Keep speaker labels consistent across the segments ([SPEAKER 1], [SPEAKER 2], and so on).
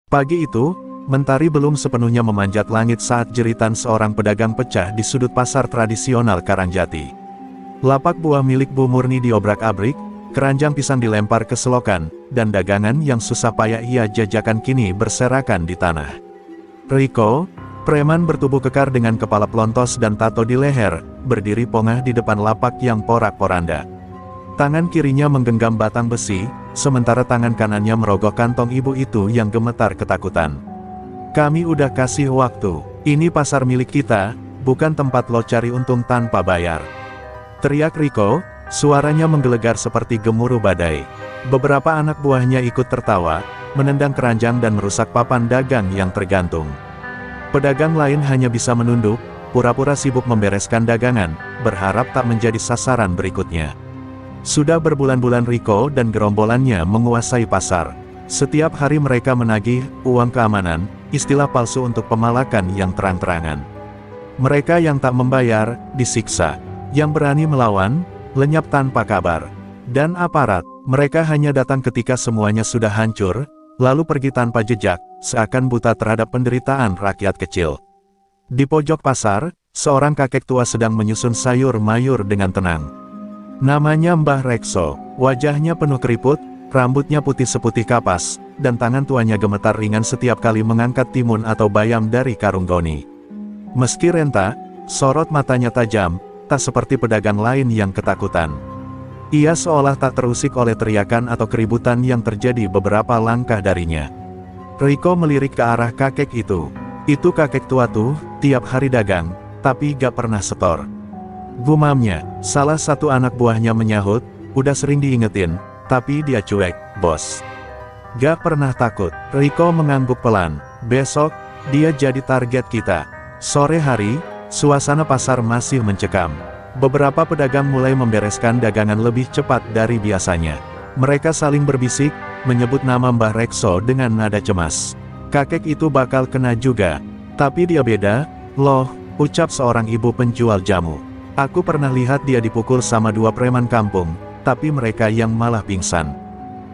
[SPEAKER 1] Pagi itu, mentari belum sepenuhnya memanjat langit saat jeritan seorang pedagang pecah di sudut pasar tradisional Karangjati. Lapak buah milik Bu Murni diobrak-abrik, keranjang pisang dilempar ke selokan, dan dagangan yang susah payah ia jajakan kini berserakan di tanah. Riko, preman bertubuh kekar dengan kepala pelontos dan tato di leher, berdiri pongah di depan lapak yang porak-poranda. Tangan kirinya menggenggam batang besi, sementara tangan kanannya merogoh kantong ibu itu yang gemetar ketakutan. "Kami udah kasih waktu, ini pasar milik kita, bukan tempat lo cari untung tanpa bayar," teriak Riko, suaranya menggelegar seperti gemuruh badai. Beberapa anak buahnya ikut tertawa, menendang keranjang dan merusak papan dagang yang tergantung. Pedagang lain hanya bisa menunduk, pura-pura sibuk membereskan dagangan, berharap tak menjadi sasaran berikutnya. Sudah berbulan-bulan Riko dan gerombolannya menguasai pasar. Setiap hari mereka menagih uang keamanan, istilah palsu untuk pemalakan yang terang-terangan. Mereka yang tak membayar, disiksa. Yang berani melawan, lenyap tanpa kabar. Dan aparat, mereka hanya datang ketika semuanya sudah hancur, lalu pergi tanpa jejak, seakan buta terhadap penderitaan rakyat kecil. Di pojok pasar, seorang kakek tua sedang menyusun sayur mayur dengan tenang. Namanya Mbah Rekso, wajahnya penuh keriput, rambutnya putih seputih kapas, dan tangan tuanya gemetar ringan setiap kali mengangkat timun atau bayam dari karung goni. Meski renta, sorot matanya tajam, tak seperti pedagang lain yang ketakutan. Ia seolah tak terusik oleh teriakan atau keributan yang terjadi beberapa langkah darinya. Riko melirik ke arah kakek itu. Itu kakek tua tuh, tiap hari dagang, tapi gak pernah setor. Gumamnya, salah satu anak buahnya menyahut, udah sering diingetin, tapi dia cuek, bos. Gak pernah takut. Riko mengangguk pelan. Besok, dia jadi target kita. Sore hari, suasana pasar masih mencekam. Beberapa pedagang mulai membereskan dagangan lebih cepat dari biasanya. Mereka saling berbisik, menyebut nama Mbah Rekso dengan nada cemas. Kakek itu bakal kena juga. Tapi dia beda, loh, ucap seorang ibu penjual jamu. Aku pernah lihat dia dipukul sama dua preman kampung, tapi mereka yang malah pingsan.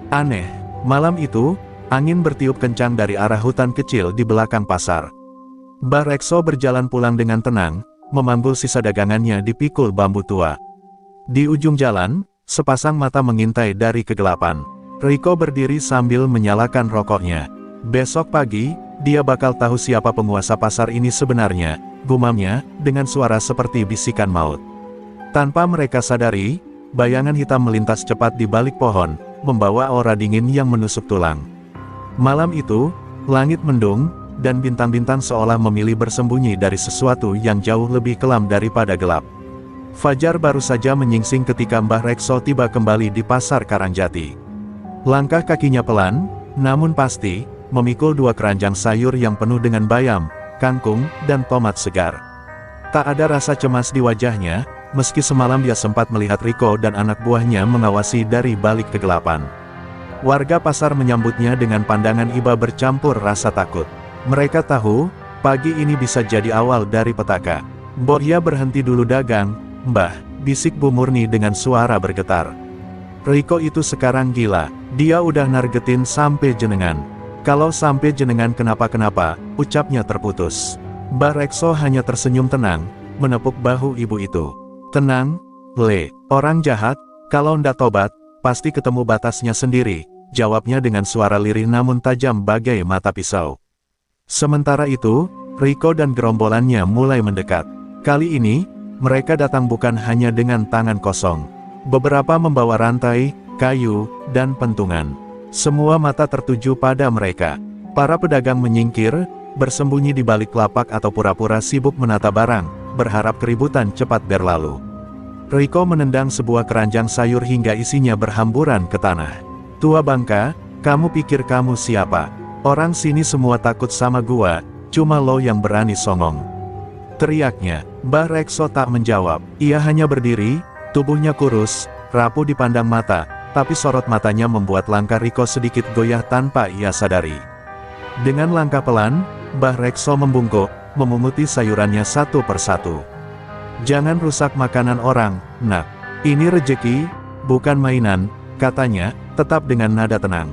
[SPEAKER 1] Aneh, malam itu, angin bertiup kencang dari arah hutan kecil di belakang pasar. Mbah Rekso berjalan pulang dengan tenang, memanggul sisa dagangannya di pikul bambu tua. Di ujung jalan, sepasang mata mengintai dari kegelapan. Riko berdiri sambil menyalakan rokoknya. Besok pagi, dia bakal tahu siapa penguasa pasar ini sebenarnya, gumamnya, dengan suara seperti bisikan maut. Tanpa mereka sadari, bayangan hitam melintas cepat di balik pohon, membawa aura dingin yang menusuk tulang. Malam itu, langit mendung, dan bintang-bintang seolah memilih bersembunyi dari sesuatu yang jauh lebih kelam daripada gelap. Fajar baru saja menyingsing ketika Mbah Rekso tiba kembali di pasar Karangjati. Langkah kakinya pelan, namun pasti, memikul dua keranjang sayur yang penuh dengan bayam, kangkung, dan tomat segar. Tak ada rasa cemas di wajahnya, meski semalam dia sempat melihat Riko dan anak buahnya mengawasi dari balik kegelapan. Warga pasar menyambutnya dengan pandangan iba bercampur rasa takut. Mereka tahu, pagi ini bisa jadi awal dari petaka. Bohya berhenti dulu dagang, Mbah, bisik Bu Murni dengan suara bergetar. Riko itu sekarang gila, dia udah nargetin sampai jenengan. Kalau sampai jenengan kenapa-kenapa, ucapnya terputus. Mbah Rekso hanya tersenyum tenang, menepuk bahu ibu itu. Tenang, Le, orang jahat, kalau ndak tobat, pasti ketemu batasnya sendiri, jawabnya dengan suara lirih namun tajam bagai mata pisau. Sementara itu, Riko dan gerombolannya mulai mendekat. Kali ini, mereka datang bukan hanya dengan tangan kosong. Beberapa membawa rantai, kayu, dan pentungan. Semua mata tertuju pada mereka. Para pedagang menyingkir, bersembunyi di balik lapak atau pura-pura sibuk menata barang, berharap keributan cepat berlalu. Riko menendang sebuah keranjang sayur hingga isinya berhamburan ke tanah. Tua bangka, kamu pikir kamu siapa? Orang sini semua takut sama gua, cuma lo yang berani songong. Teriaknya. Mbah Rekso tak menjawab, ia hanya berdiri, tubuhnya kurus, rapuh dipandang mata, tapi sorot matanya membuat langkah Riko sedikit goyah tanpa ia sadari. Dengan langkah pelan, Mbah Rekso membungkuk, memunguti sayurannya satu persatu. Jangan rusak makanan orang, nak. Ini rejeki, bukan mainan, katanya, tetap dengan nada tenang.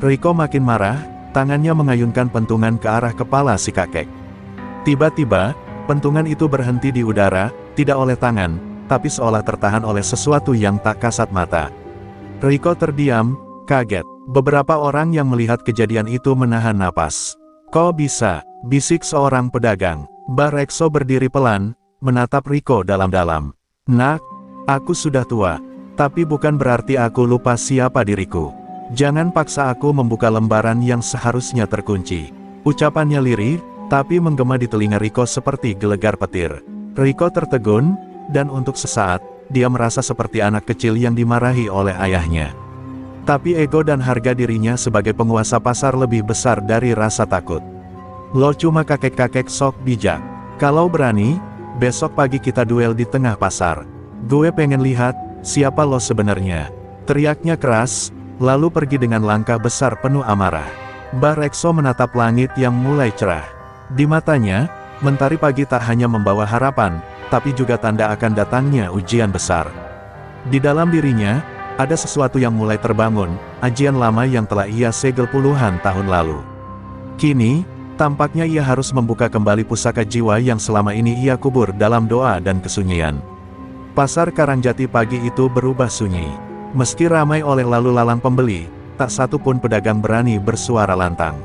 [SPEAKER 1] Riko makin marah, Tangannya mengayunkan pentungan ke arah kepala si kakek. Tiba-tiba, pentungan itu berhenti di udara, tidak oleh tangan, tapi seolah tertahan oleh sesuatu yang tak kasat mata. Riko terdiam, kaget. Beberapa orang yang melihat kejadian itu menahan napas. "Kok bisa?" bisik seorang pedagang. Mbah Rekso berdiri pelan, menatap Riko dalam-dalam. "Nak, aku sudah tua. Tapi bukan berarti aku lupa siapa diriku. Jangan paksa aku membuka lembaran yang seharusnya terkunci." Ucapannya lirih, tapi menggema di telinga Riko seperti gelegar petir. Riko tertegun, dan untuk sesaat, dia merasa seperti anak kecil yang dimarahi oleh ayahnya. Tapi ego dan harga dirinya sebagai penguasa pasar lebih besar dari rasa takut. "Lo cuma kakek-kakek sok bijak. Kalau berani, besok pagi kita duel di tengah pasar. Gue pengen lihat, siapa lo sebenarnya." Teriaknya keras, lalu pergi dengan langkah besar penuh amarah. Mbah Rekso menatap langit yang mulai cerah. Di matanya, mentari pagi tak hanya membawa harapan, tapi juga tanda akan datangnya ujian besar. Di dalam dirinya, ada sesuatu yang mulai terbangun, ajian lama yang telah ia segel puluhan tahun lalu. Kini, tampaknya ia harus membuka kembali pusaka jiwa yang selama ini ia kubur dalam doa dan kesunyian. Pasar Karangjati pagi itu berubah sunyi. Meski ramai oleh lalu lalang pembeli, tak satu pun pedagang berani bersuara lantang.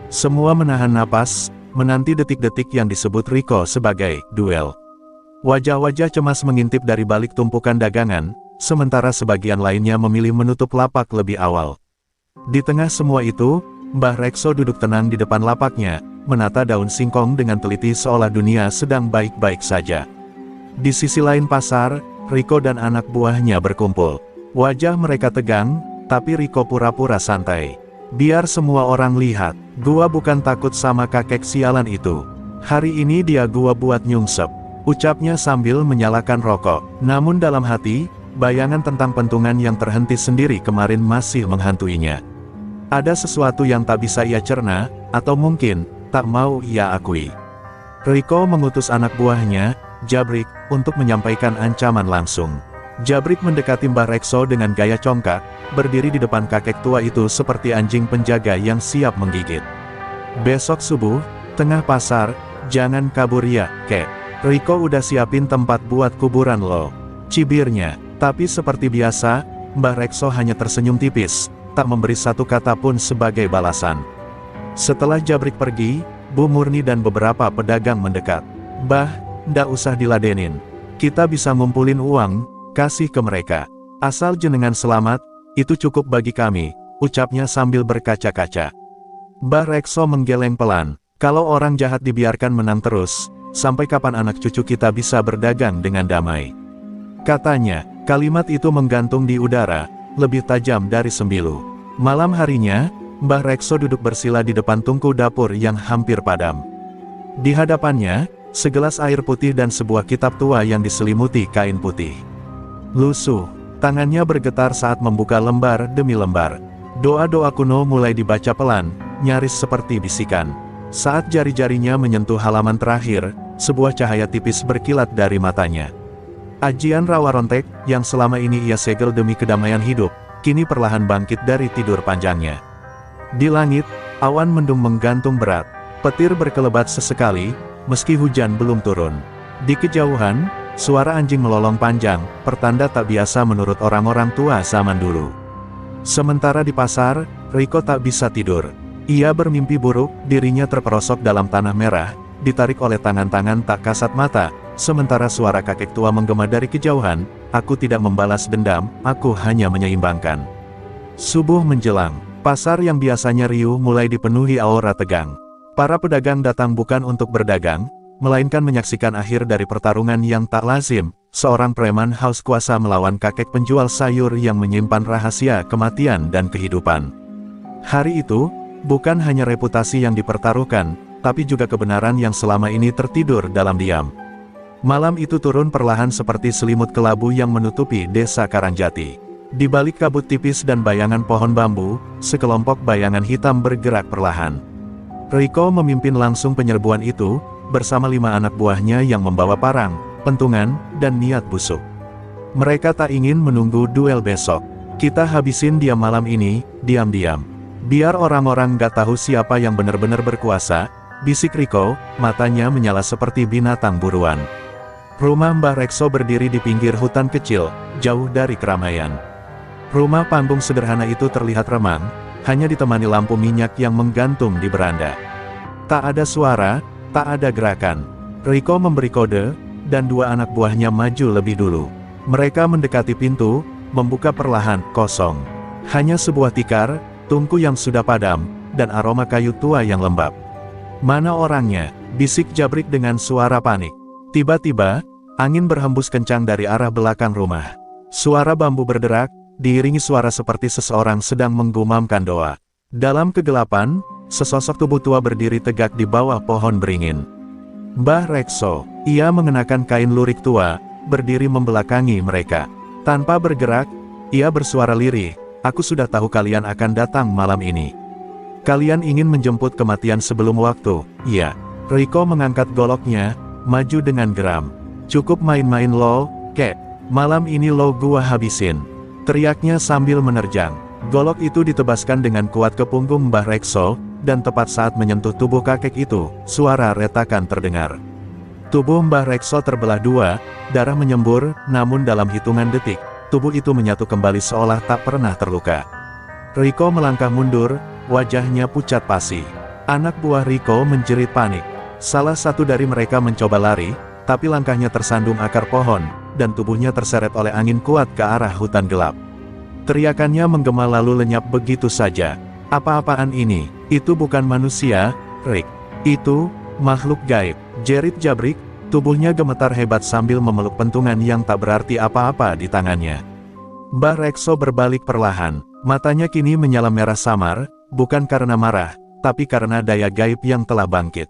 [SPEAKER 1] Semua menahan napas, menanti detik-detik yang disebut Riko sebagai duel. Wajah-wajah cemas mengintip dari balik tumpukan dagangan, sementara sebagian lainnya memilih menutup lapak lebih awal. Di tengah semua itu, Mbah Rekso duduk tenang di depan lapaknya, menata daun singkong dengan teliti seolah dunia sedang baik-baik saja. Di sisi lain pasar, Riko dan anak buahnya berkumpul. Wajah mereka tegang, tapi Riko pura-pura santai. "Biar semua orang lihat, gua bukan takut sama kakek sialan itu. Hari ini dia gua buat nyungsep," ucapnya sambil menyalakan rokok. Namun dalam hati, bayangan tentang pentungan yang terhenti sendiri kemarin masih menghantuinya. Ada sesuatu yang tak bisa ia cerna, atau mungkin, tak mau ia akui. Riko mengutus anak buahnya, Jabrik, untuk menyampaikan ancaman langsung. Jabrik mendekati Mbah Rekso dengan gaya congkak, berdiri di depan kakek tua itu seperti anjing penjaga yang siap menggigit. "Besok subuh, tengah pasar, jangan kabur ya, kek. Riko udah siapin tempat buat kuburan lo," cibirnya. Tapi seperti biasa, Mbah Rekso hanya tersenyum tipis, tak memberi satu kata pun sebagai balasan. Setelah Jabrik pergi, Bu Murni dan beberapa pedagang mendekat. "Bah, ndak usah diladenin. Kita bisa ngumpulin uang, kasih ke mereka. Asal jenengan selamat, itu cukup bagi kami," ucapnya sambil berkaca-kaca. Mbah Rekso menggeleng pelan. "Kalau orang jahat dibiarkan menang terus, sampai kapan anak cucu kita bisa berdagang dengan damai?" Katanya. Kalimat itu menggantung di udara, lebih tajam dari sembilu. Malam harinya, Mbah Rekso duduk bersila di depan tungku dapur yang hampir padam. Di hadapannya, segelas air putih dan sebuah kitab tua yang diselimuti kain putih. Lusuh, tangannya bergetar saat membuka lembar demi lembar. Doa-doa kuno mulai dibaca pelan, nyaris seperti bisikan. Saat jari-jarinya menyentuh halaman terakhir, sebuah cahaya tipis berkilat dari matanya. Ajian Rawa Rontek, yang selama ini ia segel demi kedamaian hidup, kini perlahan bangkit dari tidur panjangnya. Di langit, awan mendung menggantung berat, petir berkelebat sesekali, meski hujan belum turun. Di kejauhan, suara anjing melolong panjang, pertanda tak biasa menurut orang-orang tua zaman dulu. Sementara di pasar, Riko tak bisa tidur. Ia bermimpi buruk, dirinya terperosok dalam tanah merah, ditarik oleh tangan-tangan tak kasat mata. Sementara suara kakek tua menggema dari kejauhan, "Aku tidak membalas dendam, aku hanya menyeimbangkan." Subuh menjelang, pasar yang biasanya riuh mulai dipenuhi aura tegang. Para pedagang datang bukan untuk berdagang, melainkan menyaksikan akhir dari pertarungan yang tak lazim, seorang preman haus kuasa melawan kakek penjual sayur yang menyimpan rahasia kematian dan kehidupan. Hari itu, bukan hanya reputasi yang dipertaruhkan, tapi juga kebenaran yang selama ini tertidur dalam diam. Malam itu turun perlahan seperti selimut kelabu yang menutupi desa Karangjati. Di balik kabut tipis dan bayangan pohon bambu, sekelompok bayangan hitam bergerak perlahan. Riko memimpin langsung penyerbuan itu, bersama 5 anak buahnya yang membawa parang, pentungan, dan niat busuk. Mereka tak ingin menunggu duel besok. "Kita habisin dia malam ini, diam-diam. Biar orang-orang gak tahu siapa yang benar-benar berkuasa, bisik Riko, matanya menyala seperti binatang buruan. Rumah Mbah Rekso berdiri di pinggir hutan kecil, jauh dari keramaian. Rumah panggung sederhana itu terlihat remang, hanya ditemani lampu minyak yang menggantung di beranda. Tak ada suara, tak ada gerakan. Riko memberi kode, dan dua anak buahnya maju lebih dulu. Mereka mendekati pintu, membuka perlahan, kosong. Hanya sebuah tikar, tungku yang sudah padam, dan aroma kayu tua yang lembab. "Mana orangnya?" bisik Jabrik dengan suara panik. Tiba-tiba, angin berhembus kencang dari arah belakang rumah. Suara bambu berderak, diiringi suara seperti seseorang sedang menggumamkan doa. Dalam kegelapan, sesosok tubuh tua berdiri tegak di bawah pohon beringin. Mbah Rekso, ia mengenakan kain lurik tua, berdiri membelakangi mereka. Tanpa bergerak, ia bersuara lirih, "Aku sudah tahu kalian akan datang malam ini. Kalian ingin menjemput kematian sebelum waktu." "Iya." Riko mengangkat goloknya, maju dengan geram. "Cukup main-main lo, kek. Malam ini lo gua habisin," teriaknya sambil menerjang. Golok itu ditebaskan dengan kuat ke punggung Mbah Rekso, dan tepat saat menyentuh tubuh kakek itu, suara retakan terdengar. Tubuh Mbah Rekso terbelah dua, darah menyembur, namun dalam hitungan detik, tubuh itu menyatu kembali seolah tak pernah terluka. Riko melangkah mundur, wajahnya pucat pasi. Anak buah Riko menjerit panik. Salah satu dari mereka mencoba lari, tapi langkahnya tersandung akar pohon, dan tubuhnya terseret oleh angin kuat ke arah hutan gelap. Teriakannya menggema lalu lenyap begitu saja. "Apa-apaan ini? Itu bukan manusia, Rick. Itu makhluk gaib," jerit Jabrik, tubuhnya gemetar hebat sambil memeluk pentungan yang tak berarti apa-apa di tangannya. Mbah Rekso berbalik perlahan, matanya kini menyala merah samar, bukan karena marah, tapi karena daya gaib yang telah bangkit.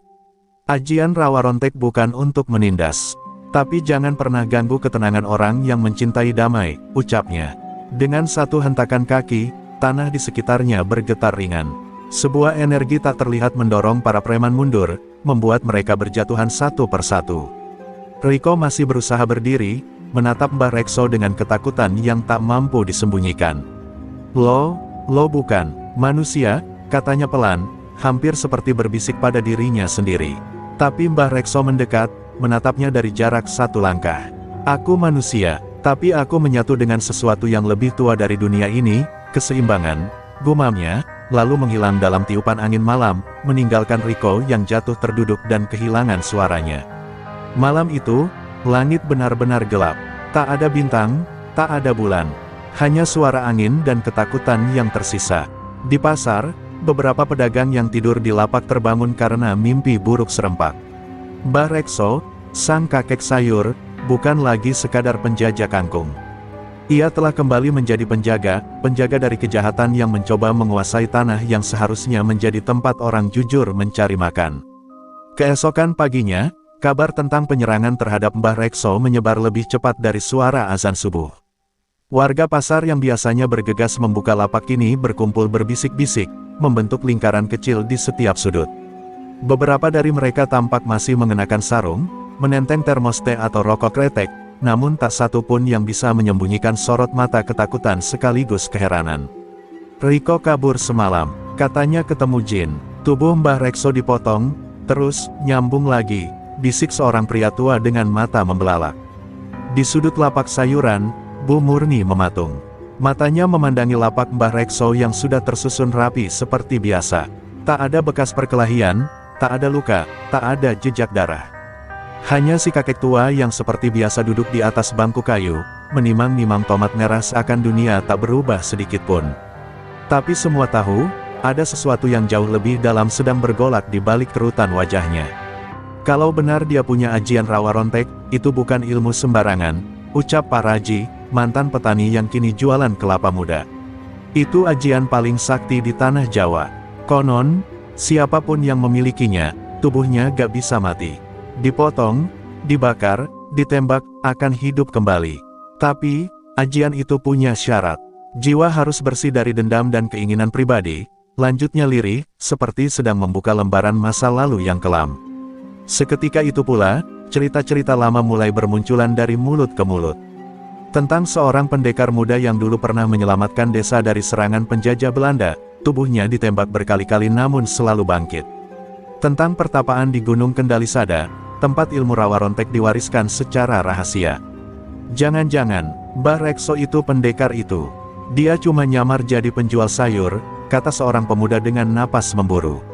[SPEAKER 1] "Ajian Rawa Rontek bukan untuk menindas. Tapi jangan pernah ganggu ketenangan orang yang mencintai damai," ucapnya. Dengan satu hentakan kaki, tanah di sekitarnya bergetar ringan. Sebuah energi tak terlihat mendorong para preman mundur, membuat mereka berjatuhan satu persatu. Riko masih berusaha berdiri, menatap Mbah Rekso dengan ketakutan yang tak mampu disembunyikan. Lo bukan manusia," katanya pelan, hampir seperti berbisik pada dirinya sendiri. Tapi Mbah Rekso mendekat, menatapnya dari jarak satu langkah. "Aku manusia, tapi aku menyatu dengan sesuatu yang lebih tua dari dunia ini, keseimbangan," gumamnya, lalu menghilang dalam tiupan angin malam, meninggalkan Riko yang jatuh terduduk dan kehilangan suaranya. Malam itu, langit benar-benar gelap. Tak ada bintang, tak ada bulan. Hanya suara angin dan ketakutan yang tersisa. Di pasar, beberapa pedagang yang tidur di lapak terbangun karena mimpi buruk serempak. Mbah Rekso, sang kakek sayur, bukan lagi sekadar penjajah kangkung. Ia telah kembali menjadi penjaga dari kejahatan yang mencoba menguasai tanah yang seharusnya menjadi tempat orang jujur mencari makan. Keesokan paginya, kabar tentang penyerangan terhadap Mbah Rekso menyebar lebih cepat dari suara azan subuh. Warga pasar yang biasanya bergegas membuka lapak kini berkumpul berbisik-bisik, membentuk lingkaran kecil di setiap sudut. Beberapa dari mereka tampak masih mengenakan sarung, menenteng termos teh atau rokok kretek, namun tak satu pun yang bisa menyembunyikan sorot mata ketakutan sekaligus keheranan. "Riko kabur semalam, katanya ketemu jin." Tubuh Mbah Rekso dipotong, terus nyambung lagi, bisik seorang pria tua dengan mata membelalak. Di sudut lapak sayuran, Bu Murni mematung. Matanya memandangi lapak Mbah Rekso yang sudah tersusun rapi seperti biasa. Tak ada bekas perkelahian, tak ada luka, tak ada jejak darah. Hanya si kakek tua yang seperti biasa duduk di atas bangku kayu, menimang-nimang tomat merah seakan dunia tak berubah sedikitpun. Tapi semua tahu, ada sesuatu yang jauh lebih dalam sedang bergolak di balik kerutan wajahnya. Kalau benar dia punya ajian Rawa Rontek, itu bukan ilmu sembarangan, ucap Pak Raji, mantan petani yang kini jualan kelapa muda. Itu ajian paling sakti di tanah Jawa. Konon, siapapun yang memilikinya, tubuhnya gak bisa mati. Dipotong, dibakar, ditembak, akan hidup kembali. Tapi, ajian itu punya syarat. Jiwa harus bersih dari dendam dan keinginan pribadi, lanjutnya lirih, seperti sedang membuka lembaran masa lalu yang kelam. Seketika itu pula, cerita-cerita lama mulai bermunculan dari mulut ke mulut. Tentang seorang pendekar muda yang dulu pernah menyelamatkan desa dari serangan penjajah Belanda, tubuhnya ditembak berkali-kali namun selalu bangkit. Tentang pertapaan di Gunung Kendalisada, tempat ilmu rawa rontek diwariskan secara rahasia. Jangan-jangan, Mbah Rekso itu pendekar itu. Dia cuma nyamar jadi penjual sayur, kata seorang pemuda dengan napas memburu.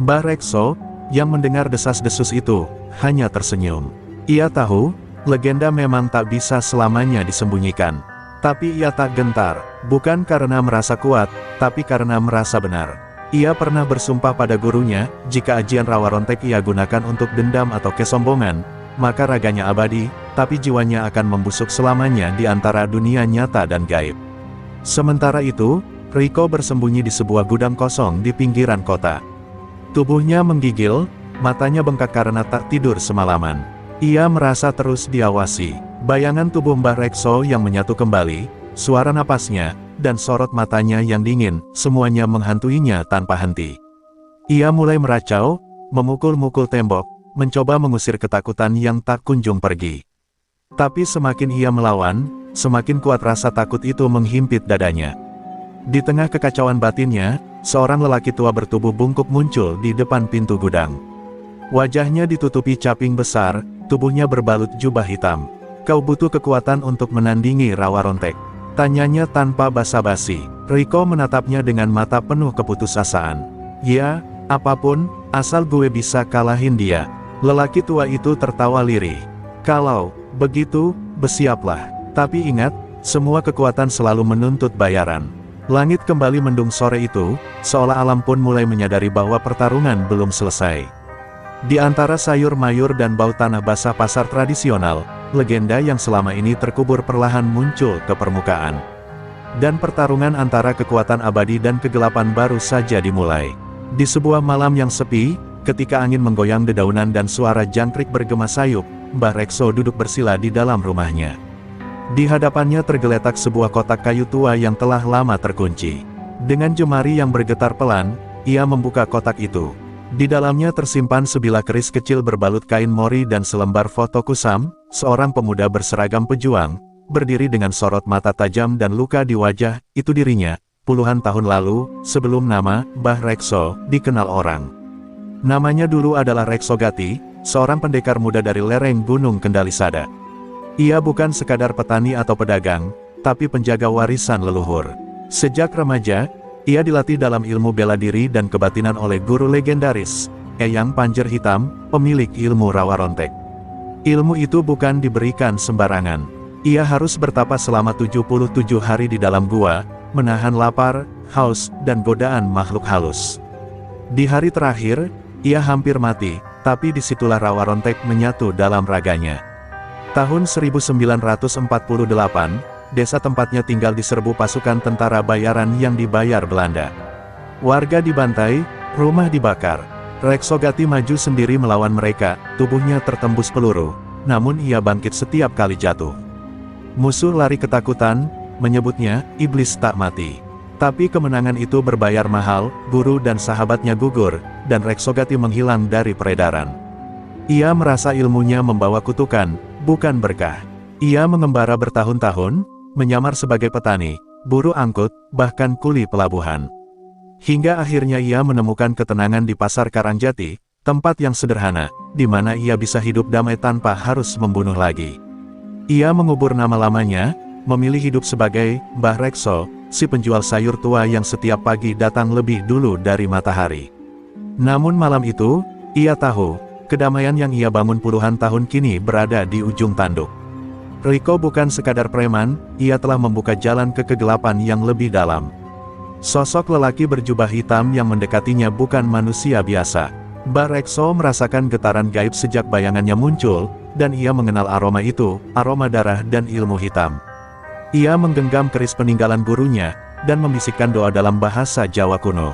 [SPEAKER 1] Mbah Rekso, yang mendengar desas-desus itu, hanya tersenyum. Ia tahu, legenda memang tak bisa selamanya disembunyikan. Tapi ia tak gentar, bukan karena merasa kuat, tapi karena merasa benar. Ia pernah bersumpah pada gurunya, jika ajian rawa rontek ia gunakan untuk dendam atau kesombongan, maka raganya abadi, tapi jiwanya akan membusuk selamanya di antara dunia nyata dan gaib. Sementara itu, Riko bersembunyi di sebuah gudang kosong di pinggiran kota. Tubuhnya menggigil, matanya bengkak karena tak tidur semalaman. Ia merasa terus diawasi. Bayangan tubuh Mbah Rekso yang menyatu kembali, suara napasnya, dan sorot matanya yang dingin, semuanya menghantuinya tanpa henti. Ia mulai meracau, memukul-mukul tembok, mencoba mengusir ketakutan yang tak kunjung pergi. Tapi semakin ia melawan, semakin kuat rasa takut itu menghimpit dadanya. Di tengah kekacauan batinnya, seorang lelaki tua bertubuh bungkuk muncul di depan pintu gudang. Wajahnya ditutupi caping besar, tubuhnya berbalut jubah hitam. "Kau butuh kekuatan untuk menandingi rawa rontek?" tanyanya tanpa basa-basi. Riko menatapnya dengan mata penuh keputusasaan. "Ya, apapun, asal gue bisa kalahin dia." Lelaki tua itu tertawa lirih. "Kalau begitu, bersiaplah. Tapi ingat, semua kekuatan selalu menuntut bayaran." Langit kembali mendung sore itu, seolah alam pun mulai menyadari bahwa pertarungan belum selesai. Di antara sayur mayur dan bau tanah basah pasar tradisional, legenda yang selama ini terkubur perlahan muncul ke permukaan. Dan pertarungan antara kekuatan abadi dan kegelapan baru saja dimulai. Di sebuah malam yang sepi, ketika angin menggoyang dedaunan dan suara jangkrik bergema sayup, Mbah Rekso duduk bersila di dalam rumahnya. Di hadapannya tergeletak sebuah kotak kayu tua yang telah lama terkunci. Dengan jemari yang bergetar pelan, ia membuka kotak itu. Di dalamnya tersimpan sebilah keris kecil berbalut kain mori dan selembar foto kusam, seorang pemuda berseragam pejuang, berdiri dengan sorot mata tajam dan luka di wajah, itu dirinya, puluhan tahun lalu, sebelum nama, Mbah Rekso, dikenal orang. Namanya dulu adalah Rekso Gati, seorang pendekar muda dari lereng Gunung Kendalisada. Ia bukan sekadar petani atau pedagang, tapi penjaga warisan leluhur. Sejak remaja, ia dilatih dalam ilmu bela diri dan kebatinan oleh guru legendaris, Eyang Panjer Hitam, pemilik ilmu rawa rontek. Ilmu itu bukan diberikan sembarangan. Ia harus bertapa selama 77 hari di dalam gua, menahan lapar, haus, dan godaan makhluk halus. Di hari terakhir, ia hampir mati, tapi disitulah rawa rontek menyatu dalam raganya. Tahun 1948, desa tempatnya tinggal diserbu pasukan tentara bayaran yang dibayar Belanda. Warga dibantai, rumah dibakar. Rekso Gati maju sendiri melawan mereka, tubuhnya tertembus peluru, namun ia bangkit setiap kali jatuh. Musuh lari ketakutan, menyebutnya, iblis tak mati. Tapi kemenangan itu berbayar mahal, guru dan sahabatnya gugur, dan Rekso Gati menghilang dari peredaran. Ia merasa ilmunya membawa kutukan, bukan berkah. Ia mengembara bertahun-tahun, menyamar sebagai petani, buruh angkut, bahkan kuli pelabuhan. Hingga akhirnya ia menemukan ketenangan di pasar Karangjati, tempat yang sederhana, di mana ia bisa hidup damai tanpa harus membunuh lagi. Ia mengubur nama lamanya, memilih hidup sebagai Mbah Rekso, si penjual sayur tua yang setiap pagi datang lebih dulu dari matahari. Namun malam itu, ia tahu, kedamaian yang ia bangun puluhan tahun kini berada di ujung tanduk. Riko bukan sekadar preman, ia telah membuka jalan ke kegelapan yang lebih dalam. Sosok lelaki berjubah hitam yang mendekatinya bukan manusia biasa. Mbah Rekso merasakan getaran gaib sejak bayangannya muncul, dan ia mengenal aroma itu, aroma darah dan ilmu hitam. Ia menggenggam keris peninggalan gurunya, dan membisikkan doa dalam bahasa Jawa kuno.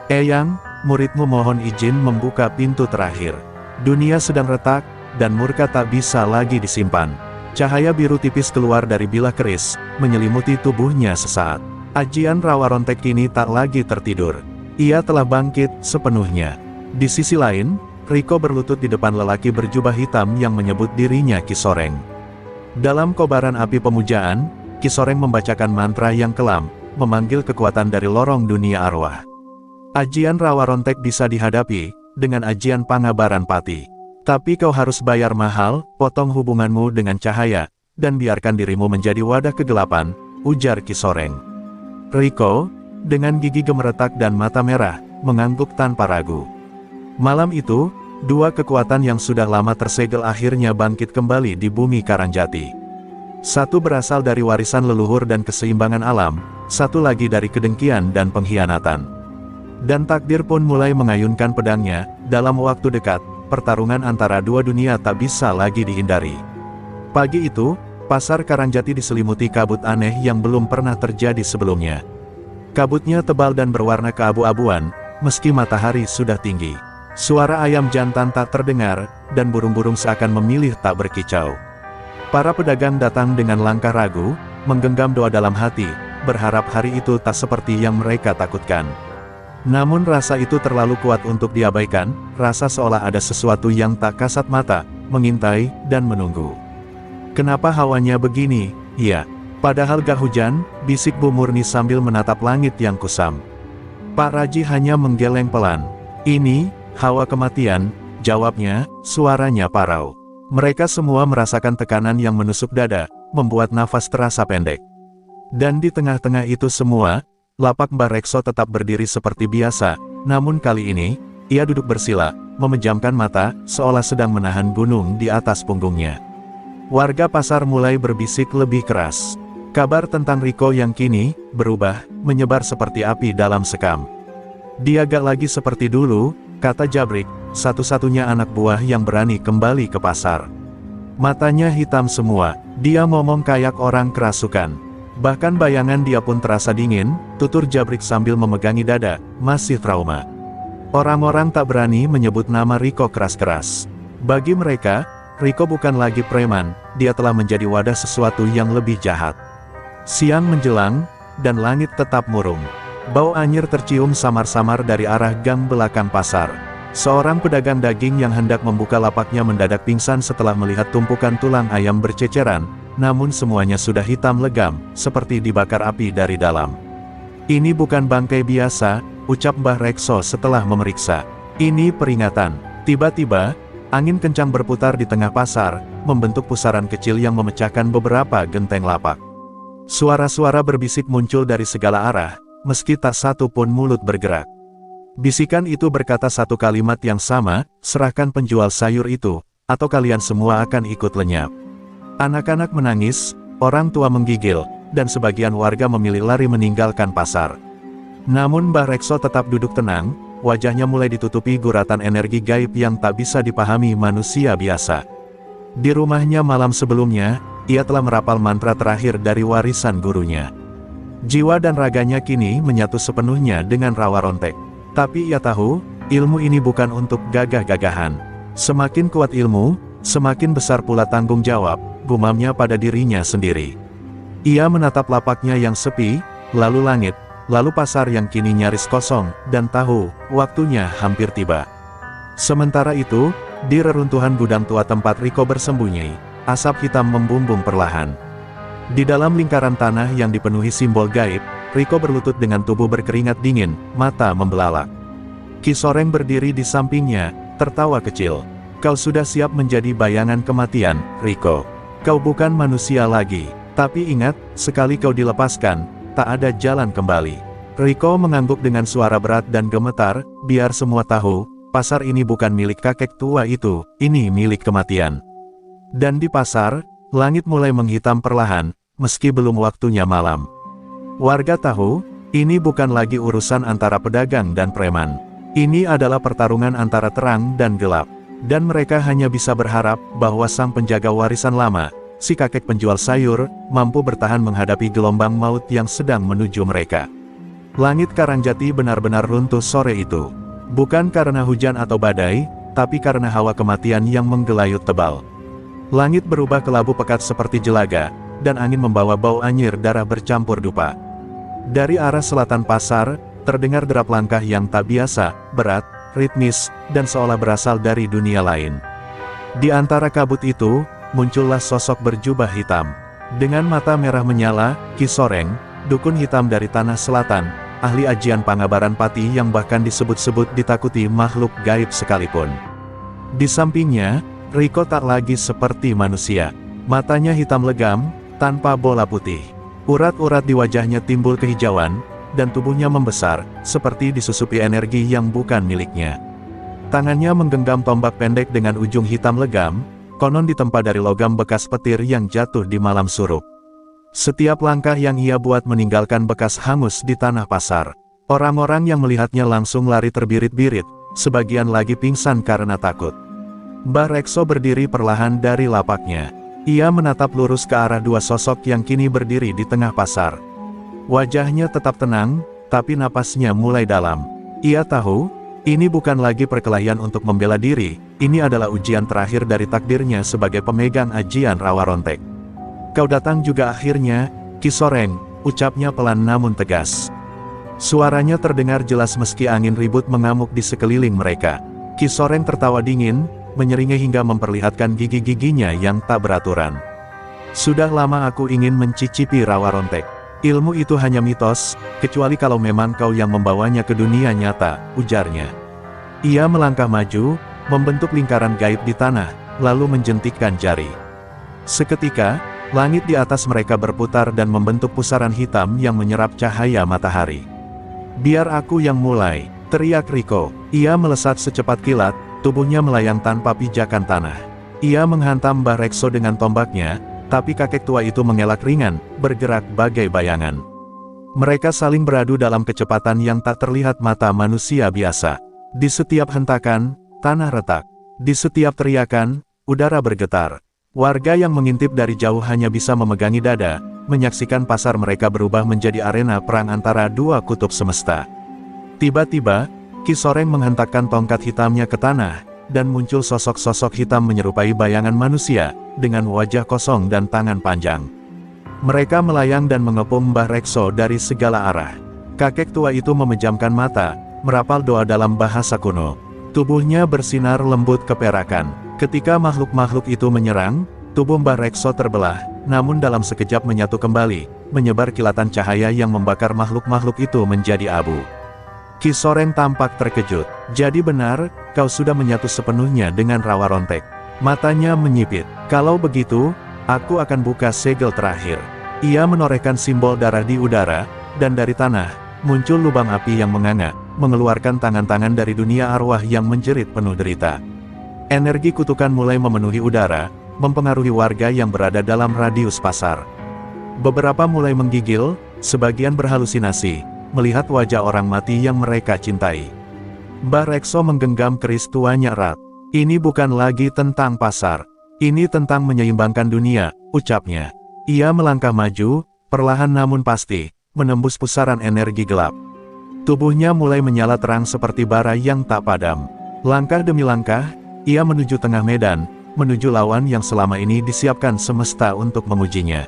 [SPEAKER 1] "Eyang, muridmu mohon izin membuka pintu terakhir. Dunia sedang retak, dan murka tak bisa lagi disimpan." Cahaya biru tipis keluar dari bilah keris, menyelimuti tubuhnya sesaat. Ajian rawa rontek kini tak lagi tertidur. Ia telah bangkit sepenuhnya. Di sisi lain, Riko berlutut di depan lelaki berjubah hitam yang menyebut dirinya Ki Soreng. Dalam kobaran api pemujaan, Ki Soreng membacakan mantra yang kelam, memanggil kekuatan dari lorong dunia arwah. Ajian Rawa Rontek bisa dihadapi dengan ajian Pangabaran Pati. Tapi kau harus bayar mahal, potong hubunganmu dengan cahaya, dan biarkan dirimu menjadi wadah kegelapan, ujar Ki Soreng. Riko, dengan gigi gemeretak dan mata merah, mengangguk tanpa ragu. Malam itu, dua kekuatan yang sudah lama tersegel akhirnya bangkit kembali di bumi Karangjati. Satu berasal dari warisan leluhur dan keseimbangan alam, satu lagi dari kedengkian dan pengkhianatan. Dan takdir pun mulai mengayunkan pedangnya. Dalam waktu dekat, pertarungan antara dua dunia tak bisa lagi dihindari. Pagi itu, pasar Karangjati diselimuti kabut aneh yang belum pernah terjadi sebelumnya. Kabutnya tebal dan berwarna keabu-abuan, meski matahari sudah tinggi. Suara ayam jantan tak terdengar, dan burung-burung seakan memilih tak berkicau. Para pedagang datang dengan langkah ragu, menggenggam doa dalam hati, berharap hari itu tak seperti yang mereka takutkan. Namun rasa itu terlalu kuat untuk diabaikan, rasa seolah ada sesuatu yang tak kasat mata, mengintai, dan menunggu. Kenapa hawanya begini? Ya, padahal gak hujan, bisik Bu Murni sambil menatap langit yang kusam. Pak Raji hanya menggeleng pelan. Ini, hawa kematian, jawabnya, suaranya parau. Mereka semua merasakan tekanan yang menusuk dada, membuat nafas terasa pendek. Dan di tengah-tengah itu semua, lapak Mbah Rekso tetap berdiri seperti biasa, namun kali ini, ia duduk bersila, memejamkan mata, seolah sedang menahan gunung di atas punggungnya. Warga pasar mulai berbisik lebih keras. Kabar tentang Riko yang kini berubah, menyebar seperti api dalam sekam. Dia gak lagi seperti dulu, kata Jabrik, satu-satunya anak buah yang berani kembali ke pasar. Matanya hitam semua, dia ngomong kayak orang kerasukan. Bahkan bayangan dia pun terasa dingin, tutur Jabrik sambil memegangi dada, masih trauma. Orang-orang tak berani menyebut nama Riko keras-keras. Bagi mereka, Riko bukan lagi preman, dia telah menjadi wadah sesuatu yang lebih jahat. Siang menjelang, dan langit tetap murung. Bau anyir tercium samar-samar dari arah gang belakang pasar. Seorang pedagang daging yang hendak membuka lapaknya mendadak pingsan setelah melihat tumpukan tulang ayam berceceran, namun semuanya sudah hitam legam, seperti dibakar api dari dalam. Ini bukan bangkai biasa, ucap Mbah Rekso setelah memeriksa. Ini peringatan. Tiba-tiba, angin kencang berputar di tengah pasar, membentuk pusaran kecil yang memecahkan beberapa genteng lapak. Suara-suara berbisik muncul dari segala arah, meski tak satu pun mulut bergerak. Bisikan itu berkata satu kalimat yang sama, serahkan penjual sayur itu, atau kalian semua akan ikut lenyap. Anak-anak menangis, orang tua menggigil, dan sebagian warga memilih lari meninggalkan pasar. Namun Mbah Rekso tetap duduk tenang, wajahnya mulai ditutupi guratan energi gaib yang tak bisa dipahami manusia biasa. Di rumahnya malam sebelumnya, ia telah merapal mantra terakhir dari warisan gurunya. Jiwa dan raganya kini menyatu sepenuhnya dengan Rawa Rontek. Tapi ia tahu, ilmu ini bukan untuk gagah-gagahan. Semakin kuat ilmu, semakin besar pula tanggung jawab, gumamnya pada dirinya sendiri. Ia menatap lapaknya yang sepi, lalu langit, lalu pasar yang kini nyaris kosong, dan tahu, waktunya hampir tiba. Sementara itu, di reruntuhan gudang tua tempat Riko bersembunyi, asap hitam membumbung perlahan. Di dalam lingkaran tanah yang dipenuhi simbol gaib, Riko berlutut dengan tubuh berkeringat dingin, mata membelalak. Ki Soreng berdiri di sampingnya, tertawa kecil. Kau sudah siap menjadi bayangan kematian, Riko. Kau bukan manusia lagi. Tapi ingat, sekali kau dilepaskan, tak ada jalan kembali. Riko mengangguk dengan suara berat dan gemetar, biar semua tahu, pasar ini bukan milik kakek tua itu, ini milik kematian. Dan di pasar, langit mulai menghitam perlahan, meski belum waktunya malam. Warga tahu, ini bukan lagi urusan antara pedagang dan preman. Ini adalah pertarungan antara terang dan gelap. Dan mereka hanya bisa berharap bahwa sang penjaga warisan lama, si kakek penjual sayur, mampu bertahan menghadapi gelombang maut yang sedang menuju mereka. Langit Karangjati benar-benar runtuh sore itu. Bukan karena hujan atau badai, tapi karena hawa kematian yang menggelayut tebal. Langit berubah kelabu pekat seperti jelaga, dan angin membawa bau anyir darah bercampur dupa. Dari arah selatan pasar, terdengar derap langkah yang tak biasa, berat, ritmis, dan seolah berasal dari dunia lain. Di antara kabut itu, muncullah sosok berjubah hitam. Dengan mata merah menyala, Ki Soreng, dukun hitam dari tanah selatan, ahli ajian Pangabaran Pati yang bahkan disebut-sebut ditakuti makhluk gaib sekalipun. Di sampingnya, Riko tak lagi seperti manusia. Matanya hitam legam, tanpa bola putih. Urat-urat di wajahnya timbul kehijauan, dan tubuhnya membesar, seperti disusupi energi yang bukan miliknya. Tangannya menggenggam tombak pendek dengan ujung hitam legam, konon ditempa dari logam bekas petir yang jatuh di malam suruk. Setiap langkah yang ia buat meninggalkan bekas hangus di tanah pasar. Orang-orang yang melihatnya langsung lari terbirit-birit, sebagian lagi pingsan karena takut. Mbah Rekso berdiri perlahan dari lapaknya. Ia menatap lurus ke arah dua sosok yang kini berdiri di tengah pasar. Wajahnya tetap tenang, tapi napasnya mulai dalam. Ia tahu, ini bukan lagi perkelahian untuk membela diri, ini adalah ujian terakhir dari takdirnya sebagai pemegang ajian Rawa Rontek. "Kau datang juga akhirnya, Ki Soreng," ucapnya pelan namun tegas. Suaranya terdengar jelas meski angin ribut mengamuk di sekeliling mereka. Ki Soreng tertawa dingin, menyeringai hingga memperlihatkan gigi-giginya yang tak beraturan. "Sudah lama aku ingin mencicipi Rawa Rontek. Ilmu itu hanya mitos, kecuali kalau memang kau yang membawanya ke dunia nyata," ujarnya. Ia melangkah maju, membentuk lingkaran gaib di tanah, lalu menjentikkan jari. Seketika, langit di atas mereka berputar dan membentuk pusaran hitam yang menyerap cahaya matahari. "Biar aku yang mulai," teriak Riko. Ia melesat secepat kilat, tubuhnya melayang tanpa pijakan tanah. Ia menghantam Mbah Rekso dengan tombaknya, tapi kakek tua itu mengelak ringan, bergerak bagai bayangan. Mereka saling beradu dalam kecepatan yang tak terlihat mata manusia biasa. Di setiap hentakan, tanah retak. Di setiap teriakan, udara bergetar. Warga yang mengintip dari jauh hanya bisa memegangi dada, menyaksikan pasar mereka berubah menjadi arena perang antara dua kutub semesta. Tiba-tiba, Ki Soreng menghentakkan tongkat hitamnya ke tanah, dan muncul sosok-sosok hitam menyerupai bayangan manusia, dengan wajah kosong dan tangan panjang. Mereka melayang dan mengepung Mbah Rekso dari segala arah. Kakek tua itu memejamkan mata, merapal doa dalam bahasa kuno. Tubuhnya bersinar lembut keperakan. Ketika makhluk-makhluk itu menyerang, tubuh Mbah Rekso terbelah, namun dalam sekejap menyatu kembali, menyebar kilatan cahaya yang membakar makhluk-makhluk itu menjadi abu. Ki Soreng tampak terkejut. "Jadi benar, kau sudah menyatu sepenuhnya dengan Rawa Rontek." Matanya menyipit. "Kalau begitu, aku akan buka segel terakhir." Ia menorehkan simbol darah di udara, dan dari tanah, muncul lubang api yang menganga, mengeluarkan tangan-tangan dari dunia arwah yang menjerit penuh derita. Energi kutukan mulai memenuhi udara, mempengaruhi warga yang berada dalam radius pasar. Beberapa mulai menggigil, sebagian berhalusinasi, melihat wajah orang mati yang mereka cintai. Mbah Rekso menggenggam keris tuanya erat. "Ini bukan lagi tentang pasar. Ini tentang menyeimbangkan dunia," ucapnya. Ia melangkah maju, perlahan namun pasti, menembus pusaran energi gelap. Tubuhnya mulai menyala terang seperti bara yang tak padam. Langkah demi langkah, ia menuju tengah medan, menuju lawan yang selama ini disiapkan semesta untuk mengujinya.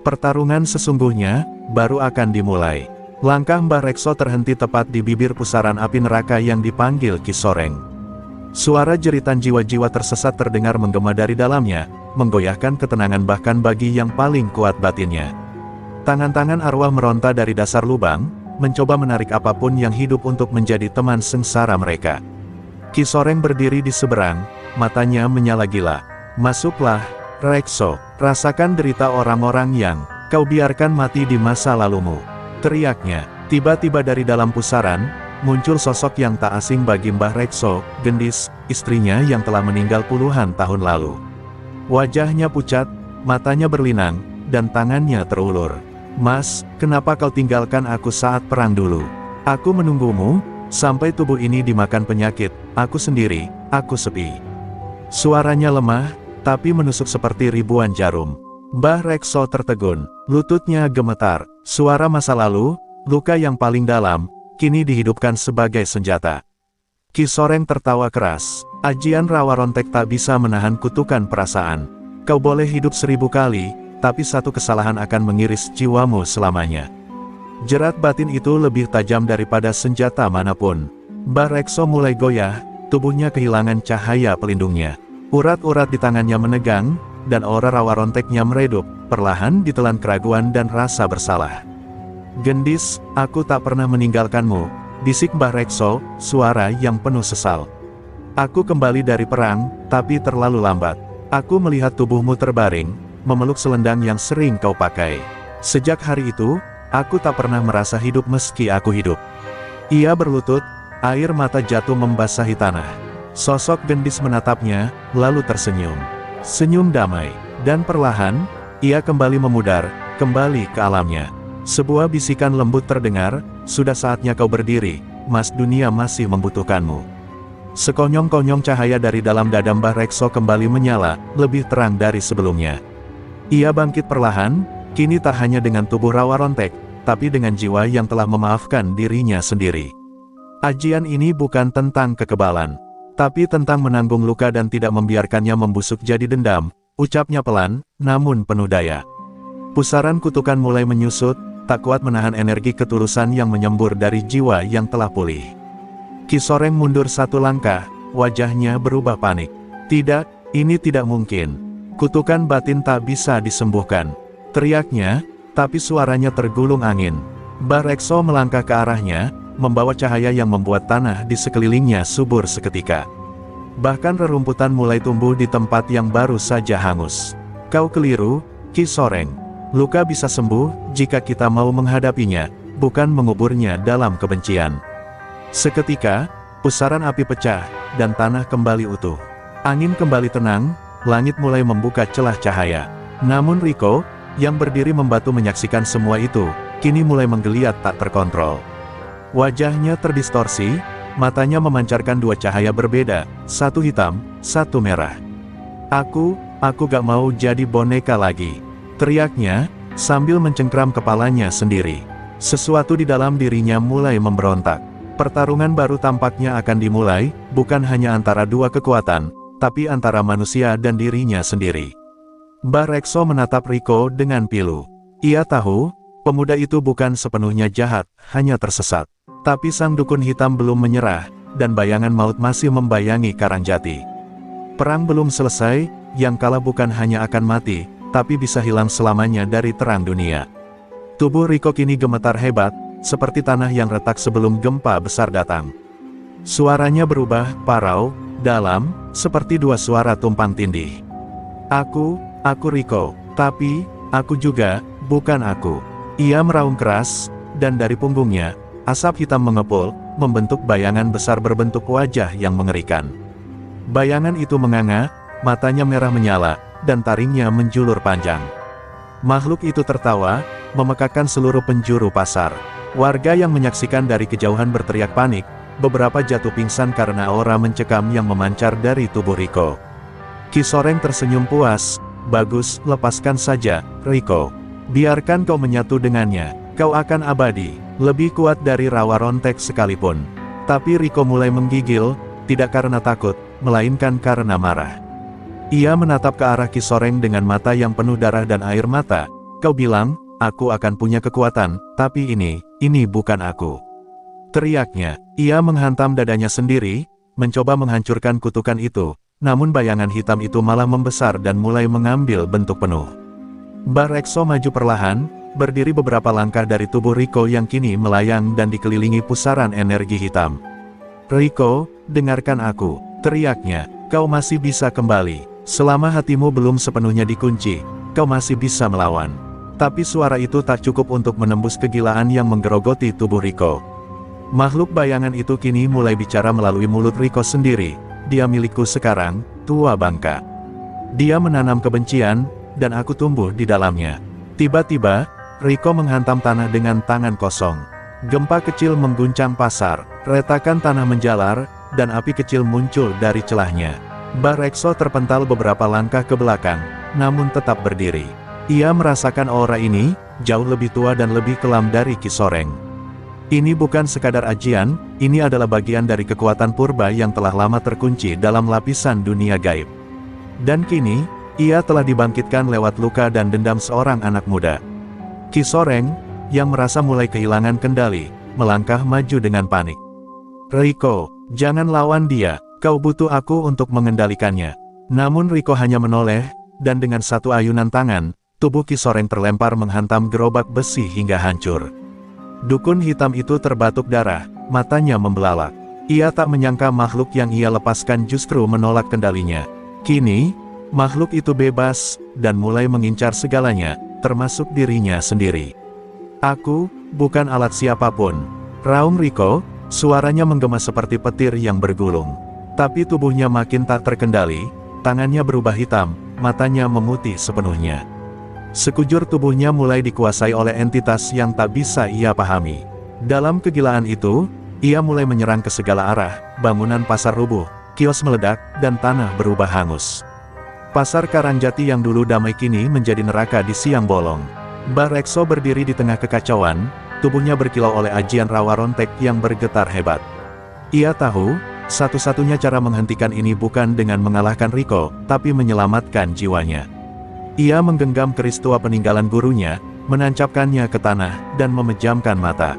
[SPEAKER 1] Pertarungan sesungguhnya, baru akan dimulai. Langkah Mbah Rekso terhenti tepat di bibir pusaran api neraka yang dipanggil Ki Soreng. Suara jeritan jiwa-jiwa tersesat terdengar menggema dari dalamnya, menggoyahkan ketenangan bahkan bagi yang paling kuat batinnya. Tangan-tangan arwah meronta dari dasar lubang, mencoba menarik apapun yang hidup untuk menjadi teman sengsara mereka. Ki Soreng berdiri di seberang, matanya menyala gila. "Masuklah, Rekso, rasakan derita orang-orang yang kau biarkan mati di masa lalumu," teriaknya. Tiba-tiba dari dalam pusaran, muncul sosok yang tak asing bagi Mbah Rekso, Gendis, istrinya yang telah meninggal puluhan tahun lalu. Wajahnya pucat, matanya berlinang, dan tangannya terulur. "Mas, kenapa kau tinggalkan aku saat perang dulu? Aku menunggumu, sampai tubuh ini dimakan penyakit, aku sendiri, aku sepi." Suaranya lemah, tapi menusuk seperti ribuan jarum. Mbah Rekso tertegun, lututnya gemetar. Suara masa lalu, luka yang paling dalam, kini dihidupkan sebagai senjata. Ki Soreng tertawa keras. "Ajian Rawa Rontek tak bisa menahan kutukan perasaan. Kau boleh hidup 1000 kali, tapi satu kesalahan akan mengiris jiwamu selamanya." Jerat batin itu lebih tajam daripada senjata manapun. Mbah Rekso mulai goyah, tubuhnya kehilangan cahaya pelindungnya. Urat-urat di tangannya menegang, dan aura Rawa Ronteknya meredup, perlahan ditelan keraguan dan rasa bersalah. Gendis, aku tak pernah meninggalkanmu, bisik Mbah Rekso, suara yang penuh sesal. Aku kembali dari perang, tapi terlalu lambat. Aku melihat tubuhmu terbaring, memeluk selendang yang sering kau pakai. Sejak hari itu, aku tak pernah merasa hidup meski aku hidup. Ia berlutut, air mata jatuh membasahi tanah. Sosok Gendis menatapnya, lalu tersenyum. Senyum damai, dan perlahan, ia kembali memudar, kembali ke alamnya. Sebuah bisikan lembut terdengar, sudah saatnya kau berdiri, Mas, dunia masih membutuhkanmu. Sekonyong-konyong cahaya dari dalam dada Mbah Rekso kembali menyala, lebih terang dari sebelumnya. Ia bangkit perlahan, kini tak hanya dengan tubuh rawa rontek, tapi dengan jiwa yang telah memaafkan dirinya sendiri. Ajian ini bukan tentang kekebalan, tapi tentang menanggung luka dan tidak membiarkannya membusuk jadi dendam, ucapnya pelan, namun penuh daya. Pusaran kutukan mulai menyusut, tak kuat menahan energi ketulusan yang menyembur dari jiwa yang telah pulih. Ki Soreng mundur satu langkah, wajahnya berubah panik. Tidak, ini tidak mungkin. Kutukan batin tak bisa disembuhkan, teriaknya, tapi suaranya tergulung angin. Mbah Rekso melangkah ke arahnya, membawa cahaya yang membuat tanah di sekelilingnya subur seketika. Bahkan rerumputan mulai tumbuh di tempat yang baru saja hangus. Kau keliru, Ki Soreng. Luka bisa sembuh, jika kita mau menghadapinya, bukan menguburnya dalam kebencian. Seketika, pusaran api pecah, dan tanah kembali utuh. Angin kembali tenang, langit mulai membuka celah cahaya. Namun Riko, yang berdiri membatu menyaksikan semua itu, kini mulai menggeliat tak terkontrol. Wajahnya terdistorsi, matanya memancarkan dua cahaya berbeda, satu hitam, satu merah. Aku gak mau jadi boneka lagi, teriaknya, sambil mencengkram kepalanya sendiri. Sesuatu di dalam dirinya mulai memberontak. Pertarungan baru tampaknya akan dimulai, bukan hanya antara dua kekuatan, tapi antara manusia dan dirinya sendiri. Mbah Rekso menatap Riko dengan pilu. Ia tahu, pemuda itu bukan sepenuhnya jahat, hanya tersesat. Tapi sang dukun hitam belum menyerah, dan bayangan maut masih membayangi Karangjati. Perang belum selesai, yang kalah bukan hanya akan mati, tapi bisa hilang selamanya dari terang dunia. Tubuh Riko kini gemetar hebat, seperti tanah yang retak sebelum gempa besar datang. Suaranya berubah, parau, dalam, seperti dua suara tumpang tindih. Aku Riko, tapi, aku juga, bukan aku. Ia meraung keras, dan dari punggungnya, asap hitam mengepul, membentuk bayangan besar berbentuk wajah yang mengerikan. Bayangan itu menganga, matanya merah menyala, dan taringnya menjulur panjang. Makhluk itu tertawa, memekakkan seluruh penjuru pasar. Warga yang menyaksikan dari kejauhan berteriak panik, beberapa jatuh pingsan karena aura mencekam yang memancar dari tubuh Riko. Ki Soreng tersenyum puas, bagus, lepaskan saja, Riko. Biarkan kau menyatu dengannya, kau akan abadi, lebih kuat dari rawa rontek sekalipun. Tapi Riko mulai menggigil, tidak karena takut, melainkan karena marah. Ia menatap ke arah Ki Soreng dengan mata yang penuh darah dan air mata. Kau bilang, aku akan punya kekuatan, tapi ini bukan aku. Teriaknya, ia menghantam dadanya sendiri, mencoba menghancurkan kutukan itu, namun bayangan hitam itu malah membesar dan mulai mengambil bentuk penuh. Mbah Rekso maju perlahan, berdiri beberapa langkah dari tubuh Riko yang kini melayang dan dikelilingi pusaran energi hitam. Riko, dengarkan aku, teriaknya, kau masih bisa kembali. Selama hatimu belum sepenuhnya dikunci, kau masih bisa melawan. Tapi suara itu tak cukup untuk menembus kegilaan yang menggerogoti tubuh Riko. Makhluk bayangan itu kini mulai bicara melalui mulut Riko sendiri. Dia milikku sekarang, tua bangka. Dia menanam kebencian, dan aku tumbuh di dalamnya. Tiba-tiba, Riko menghantam tanah dengan tangan kosong. Gempa kecil mengguncang pasar, retakan tanah menjalar, dan api kecil muncul dari celahnya. Mbah Rekso terpental beberapa langkah ke belakang, namun tetap berdiri. Ia merasakan aura ini, jauh lebih tua dan lebih kelam dari Ki Soreng. Ini bukan sekadar ajian, ini adalah bagian dari kekuatan purba yang telah lama terkunci dalam lapisan dunia gaib. Dan kini, ia telah dibangkitkan lewat luka dan dendam seorang anak muda. Ki Soreng, yang merasa mulai kehilangan kendali, melangkah maju dengan panik. Riko, jangan lawan dia, kau butuh aku untuk mengendalikannya. Namun Riko hanya menoleh, dan dengan satu ayunan tangan, tubuh Ki Soreng terlempar menghantam gerobak besi hingga hancur. Dukun hitam itu terbatuk darah, matanya membelalak. Ia tak menyangka makhluk yang ia lepaskan justru menolak kendalinya. Kini, makhluk itu bebas, dan mulai mengincar segalanya, termasuk dirinya sendiri. Aku, bukan alat siapapun. Raung Riko, suaranya menggema seperti petir yang bergulung. Tapi tubuhnya makin tak terkendali, tangannya berubah hitam, matanya memutih sepenuhnya. Sekujur tubuhnya mulai dikuasai oleh entitas yang tak bisa ia pahami. Dalam kegilaan itu, ia mulai menyerang ke segala arah, bangunan pasar rubuh, kios meledak, dan tanah berubah hangus. Pasar Karangjati yang dulu damai kini menjadi neraka di siang bolong. Mbah Rekso berdiri di tengah kekacauan, tubuhnya berkilau oleh ajian rawa rontek yang bergetar hebat. Ia tahu, satu-satunya cara menghentikan ini bukan dengan mengalahkan Riko, tapi menyelamatkan jiwanya. Ia menggenggam keris tua peninggalan gurunya, menancapkannya ke tanah, dan memejamkan mata.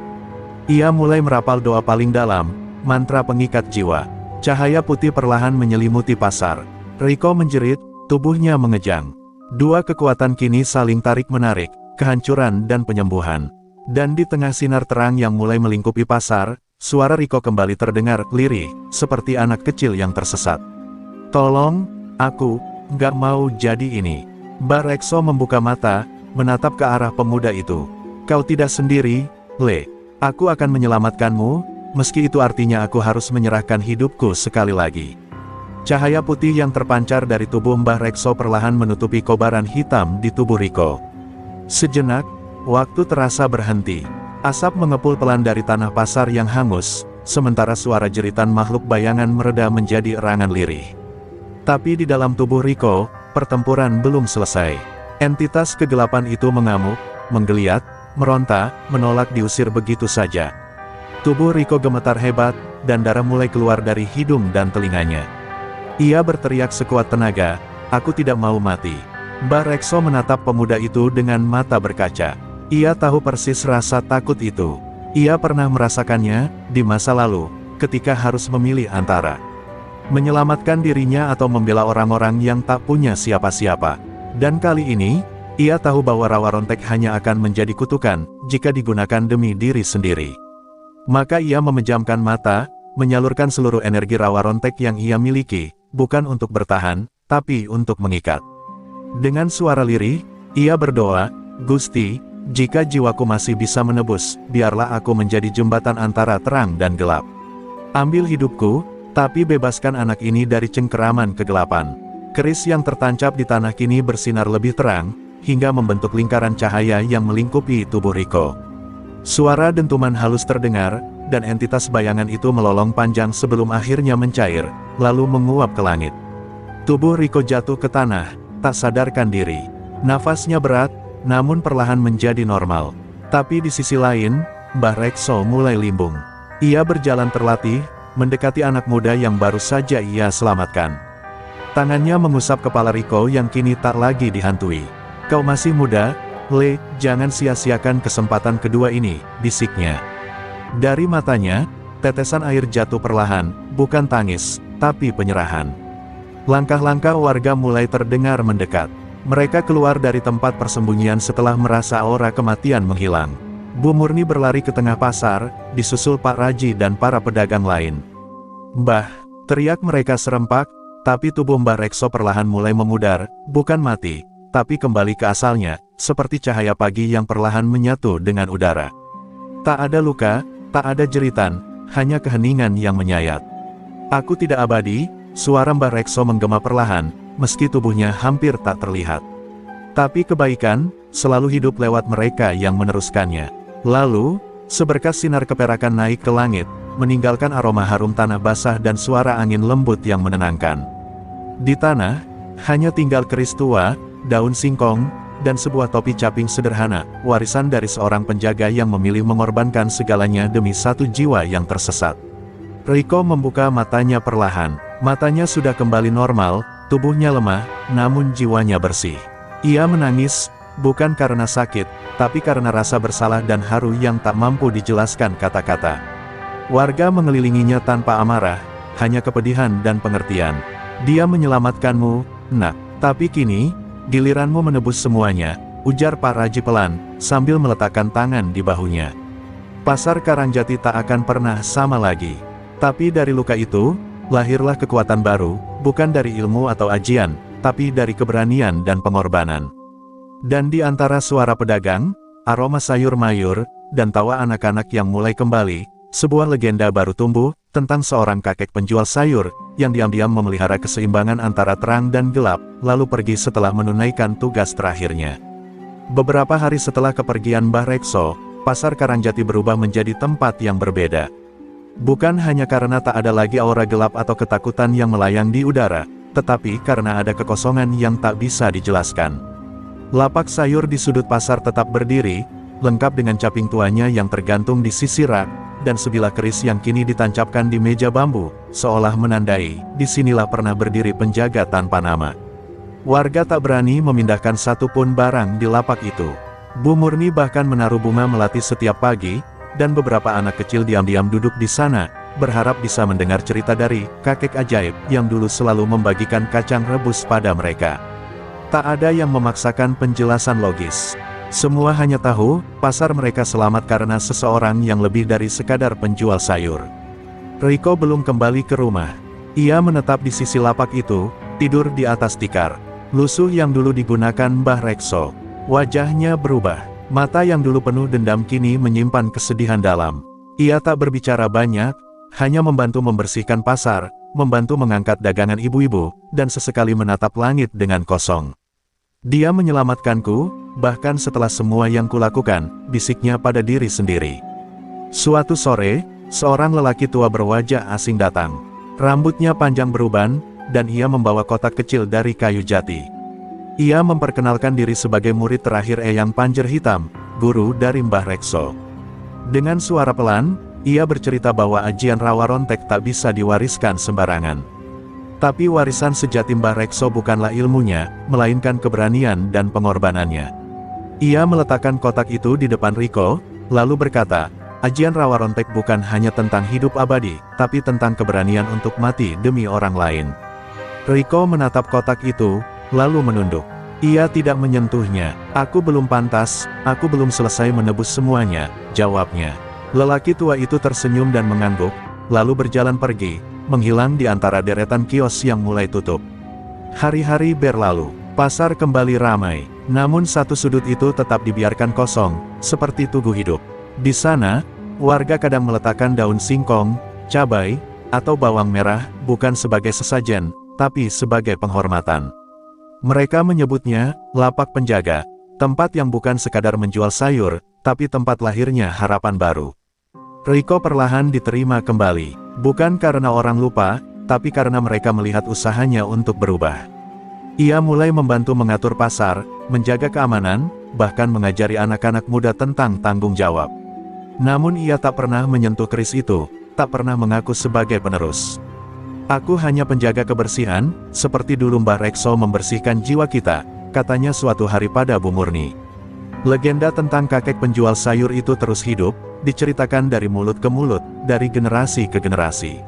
[SPEAKER 1] Ia mulai merapal doa paling dalam, mantra pengikat jiwa. Cahaya putih perlahan menyelimuti pasar. Riko menjerit, tubuhnya mengejang. Dua kekuatan kini saling tarik-menarik, kehancuran dan penyembuhan. Dan di tengah sinar terang yang mulai melingkupi pasar, suara Riko kembali terdengar, lirih, seperti anak kecil yang tersesat. Tolong, aku, gak mau jadi ini. Mbah Rekso membuka mata, menatap ke arah pemuda itu. Kau tidak sendiri, Le. Aku akan menyelamatkanmu, meski itu artinya aku harus menyerahkan hidupku sekali lagi. Cahaya putih yang terpancar dari tubuh Mbah Rekso perlahan menutupi kobaran hitam di tubuh Riko. Sejenak, waktu terasa berhenti. Asap mengepul pelan dari tanah pasar yang hangus, sementara suara jeritan makhluk bayangan mereda menjadi erangan lirih. Tapi di dalam tubuh Riko, pertempuran belum selesai. Entitas kegelapan itu mengamuk, menggeliat, meronta, menolak diusir begitu saja. Tubuh Riko gemetar hebat, dan darah mulai keluar dari hidung dan telinganya. Ia berteriak sekuat tenaga, aku tidak mau mati. Mbah Rekso menatap pemuda itu dengan mata berkaca. Ia tahu persis rasa takut itu. Ia pernah merasakannya, di masa lalu, ketika harus memilih antara menyelamatkan dirinya atau membela orang-orang yang tak punya siapa-siapa. Dan kali ini, ia tahu bahwa rawa rontek hanya akan menjadi kutukan, jika digunakan demi diri sendiri. Maka ia memejamkan mata, menyalurkan seluruh energi rawa rontek yang ia miliki, bukan untuk bertahan, tapi untuk mengikat. Dengan suara lirih, ia berdoa, Gusti, jika jiwaku masih bisa menebus, biarlah aku menjadi jembatan antara terang dan gelap. Ambil hidupku, tapi bebaskan anak ini dari cengkeraman kegelapan. Keris yang tertancap di tanah kini bersinar lebih terang, hingga membentuk lingkaran cahaya yang melingkupi tubuh Riko. Suara dentuman halus terdengar, dan entitas bayangan itu melolong panjang sebelum akhirnya mencair, lalu menguap ke langit. Tubuh Riko jatuh ke tanah, tak sadarkan diri. Nafasnya berat, namun perlahan menjadi normal. Tapi di sisi lain, Mbah Rekso mulai limbung. Ia berjalan terlatih, mendekati anak muda yang baru saja ia selamatkan. Tangannya mengusap kepala Riko yang kini tak lagi dihantui. Kau masih muda, Le, jangan sia-siakan kesempatan kedua ini, bisiknya. Dari matanya, tetesan air jatuh perlahan, bukan tangis, tapi penyerahan. Langkah-langkah warga mulai terdengar mendekat. Mereka keluar dari tempat persembunyian setelah merasa aura kematian menghilang. Bu Murni berlari ke tengah pasar, disusul Pak Raji dan para pedagang lain. Mbah, teriak mereka serempak, tapi tubuh Mbah Rekso perlahan mulai memudar, bukan mati, tapi kembali ke asalnya, seperti cahaya pagi yang perlahan menyatu dengan udara. Tak ada luka, tak ada jeritan, hanya keheningan yang menyayat. Aku tidak abadi, suara Mbah Rekso menggema perlahan, meski tubuhnya hampir tak terlihat. Tapi kebaikan, selalu hidup lewat mereka yang meneruskannya. Lalu, seberkas sinar keperakan naik ke langit, meninggalkan aroma harum tanah basah dan suara angin lembut yang menenangkan. Di tanah, hanya tinggal keris tua, daun singkong, dan sebuah topi caping sederhana, warisan dari seorang penjaga yang memilih mengorbankan segalanya demi satu jiwa yang tersesat. Riko membuka matanya perlahan. Matanya sudah kembali normal, tubuhnya lemah, namun jiwanya bersih. Ia menangis, bukan karena sakit, tapi karena rasa bersalah dan haru yang tak mampu dijelaskan kata-kata. Warga mengelilinginya tanpa amarah, hanya kepedihan dan pengertian. Dia menyelamatkanmu, nak, tapi kini, giliranmu menebus semuanya, ujar Pak Raji pelan, sambil meletakkan tangan di bahunya. Pasar Karangjati tak akan pernah sama lagi. Tapi dari luka itu, lahirlah kekuatan baru, bukan dari ilmu atau ajian, tapi dari keberanian dan pengorbanan. Dan di antara suara pedagang, aroma sayur mayur, dan tawa anak-anak yang mulai kembali, sebuah legenda baru tumbuh, tentang seorang kakek penjual sayur, yang diam-diam memelihara keseimbangan antara terang dan gelap, lalu pergi setelah menunaikan tugas terakhirnya. Beberapa hari setelah kepergian Mbah Rekso, Pasar Karangjati berubah menjadi tempat yang berbeda. Bukan hanya karena tak ada lagi aura gelap atau ketakutan yang melayang di udara, tetapi karena ada kekosongan yang tak bisa dijelaskan. Lapak sayur di sudut pasar tetap berdiri, lengkap dengan caping tuanya yang tergantung di sisi rak, dan sebilah keris yang kini ditancapkan di meja bambu, seolah menandai, disinilah pernah berdiri penjaga tanpa nama. Warga tak berani memindahkan satu pun barang di lapak itu. Bu Murni bahkan menaruh bunga melati setiap pagi, dan beberapa anak kecil diam-diam duduk di sana, berharap bisa mendengar cerita dari kakek ajaib yang dulu selalu membagikan kacang rebus pada mereka. Tak ada yang memaksakan penjelasan logis. Semua hanya tahu, pasar mereka selamat karena seseorang yang lebih dari sekadar penjual sayur. Riko belum kembali ke rumah. Ia menetap di sisi lapak itu, tidur di atas tikar. Lusuh yang dulu digunakan Mbah Rekso. Wajahnya berubah. Mata yang dulu penuh dendam kini menyimpan kesedihan dalam. Ia tak berbicara banyak, hanya membantu membersihkan pasar, membantu mengangkat dagangan ibu-ibu, dan sesekali menatap langit dengan kosong. Dia menyelamatkanku, bahkan setelah semua yang kulakukan, bisiknya pada diri sendiri. Suatu sore, seorang lelaki tua berwajah asing datang. Rambutnya panjang beruban, dan ia membawa kotak kecil dari kayu jati. Ia memperkenalkan diri sebagai murid terakhir Eyang Panjer Hitam, guru dari Mbah Rekso. Dengan suara pelan, ia bercerita bahwa ajian Rawa Rontek tak bisa diwariskan sembarangan. Tapi warisan sejati Mbah Rekso bukanlah ilmunya, melainkan keberanian dan pengorbanannya. Ia meletakkan kotak itu di depan Riko, lalu berkata, ajian Rawa Rontek bukan hanya tentang hidup abadi, tapi tentang keberanian untuk mati demi orang lain. Riko menatap kotak itu, lalu menunduk. Ia tidak menyentuhnya. Aku belum pantas, aku belum selesai menebus semuanya, jawabnya. Lelaki tua itu tersenyum dan mengangguk, lalu berjalan pergi, menghilang di antara deretan kios yang mulai tutup. Hari-hari berlalu, pasar kembali ramai, namun satu sudut itu tetap dibiarkan kosong, seperti tugu hidup. Di sana, warga kadang meletakkan daun singkong, cabai, atau bawang merah, bukan sebagai sesajen, tapi sebagai penghormatan. Mereka menyebutnya, lapak penjaga, tempat yang bukan sekadar menjual sayur, tapi tempat lahirnya harapan baru. Riko perlahan diterima kembali, bukan karena orang lupa, tapi karena mereka melihat usahanya untuk berubah. Ia mulai membantu mengatur pasar, menjaga keamanan, bahkan mengajari anak-anak muda tentang tanggung jawab. Namun ia tak pernah menyentuh keris itu, tak pernah mengaku sebagai penerus. Aku hanya penjaga kebersihan, seperti dulu Mbah Rekso membersihkan jiwa kita, katanya suatu hari pada Bu Murni. Legenda tentang kakek penjual sayur itu terus hidup, diceritakan dari mulut ke mulut, dari generasi ke generasi.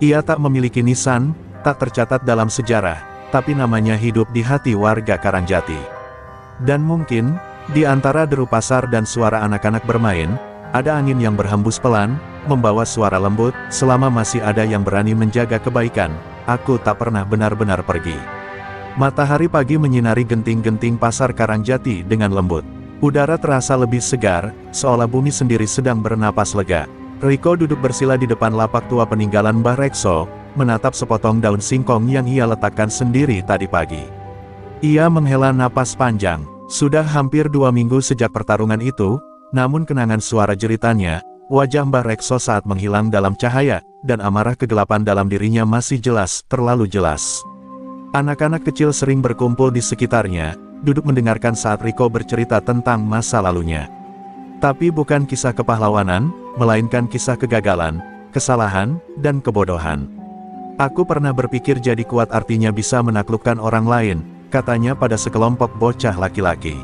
[SPEAKER 1] Ia tak memiliki nisan, tak tercatat dalam sejarah, tapi namanya hidup di hati warga Karangjati. Dan mungkin, di antara deru pasar dan suara anak-anak bermain, ada angin yang berhembus pelan, membawa suara lembut, selama masih ada yang berani menjaga kebaikan, aku tak pernah benar-benar pergi. Matahari pagi menyinari genting-genting pasar Karangjati dengan lembut. Udara terasa lebih segar, seolah bumi sendiri sedang bernapas lega. Riko duduk bersila di depan lapak tua peninggalan Mbah Rekso, menatap sepotong daun singkong yang ia letakkan sendiri tadi pagi. Ia menghela napas panjang. Sudah hampir 2 minggu sejak pertarungan itu, namun kenangan suara jeritannya, wajah Mbah Rekso saat menghilang dalam cahaya, dan amarah kegelapan dalam dirinya masih jelas, terlalu jelas. Anak-anak kecil sering berkumpul di sekitarnya, duduk mendengarkan saat Riko bercerita tentang masa lalunya. Tapi bukan kisah kepahlawanan, melainkan kisah kegagalan, kesalahan, dan kebodohan. Aku pernah berpikir jadi kuat artinya bisa menaklukkan orang lain, katanya pada sekelompok bocah laki-laki.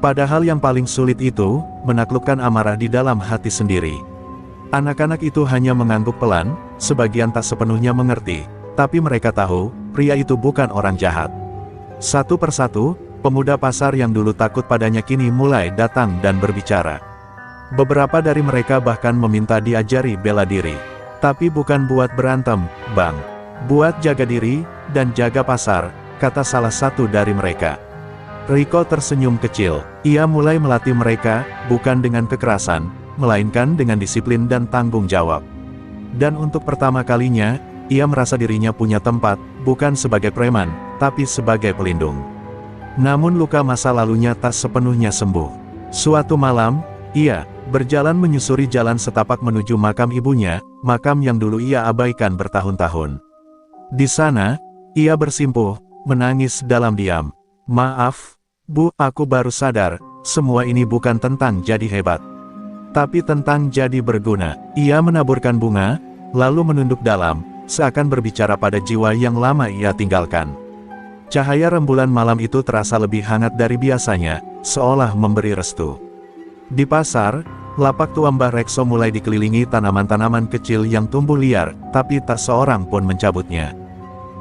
[SPEAKER 1] Padahal yang paling sulit itu, menaklukkan amarah di dalam hati sendiri. Anak-anak itu hanya mengangguk pelan, sebagian tak sepenuhnya mengerti, tapi mereka tahu, pria itu bukan orang jahat. Satu persatu, pemuda pasar yang dulu takut padanya kini mulai datang dan berbicara. Beberapa dari mereka bahkan meminta diajari bela diri. Tapi bukan buat berantem, Bang. Buat jaga diri, dan jaga pasar, kata salah satu dari mereka. Rico tersenyum kecil. Ia mulai melatih mereka, bukan dengan kekerasan, melainkan dengan disiplin dan tanggung jawab. Dan untuk pertama kalinya, ia merasa dirinya punya tempat, bukan sebagai preman, tapi sebagai pelindung. Namun luka masa lalunya tak sepenuhnya sembuh. Suatu malam, ia berjalan menyusuri jalan setapak menuju makam ibunya, makam yang dulu ia abaikan bertahun-tahun. Di sana, ia bersimpuh, menangis dalam diam. Maaf, Bu, aku baru sadar, semua ini bukan tentang jadi hebat, tapi tentang jadi berguna. Ia menaburkan bunga, lalu menunduk dalam, seakan berbicara pada jiwa yang lama ia tinggalkan. Cahaya rembulan malam itu terasa lebih hangat dari biasanya, seolah memberi restu. Di pasar, lapak tua Mbah Rekso mulai dikelilingi tanaman-tanaman kecil yang tumbuh liar, tapi tak seorang pun mencabutnya.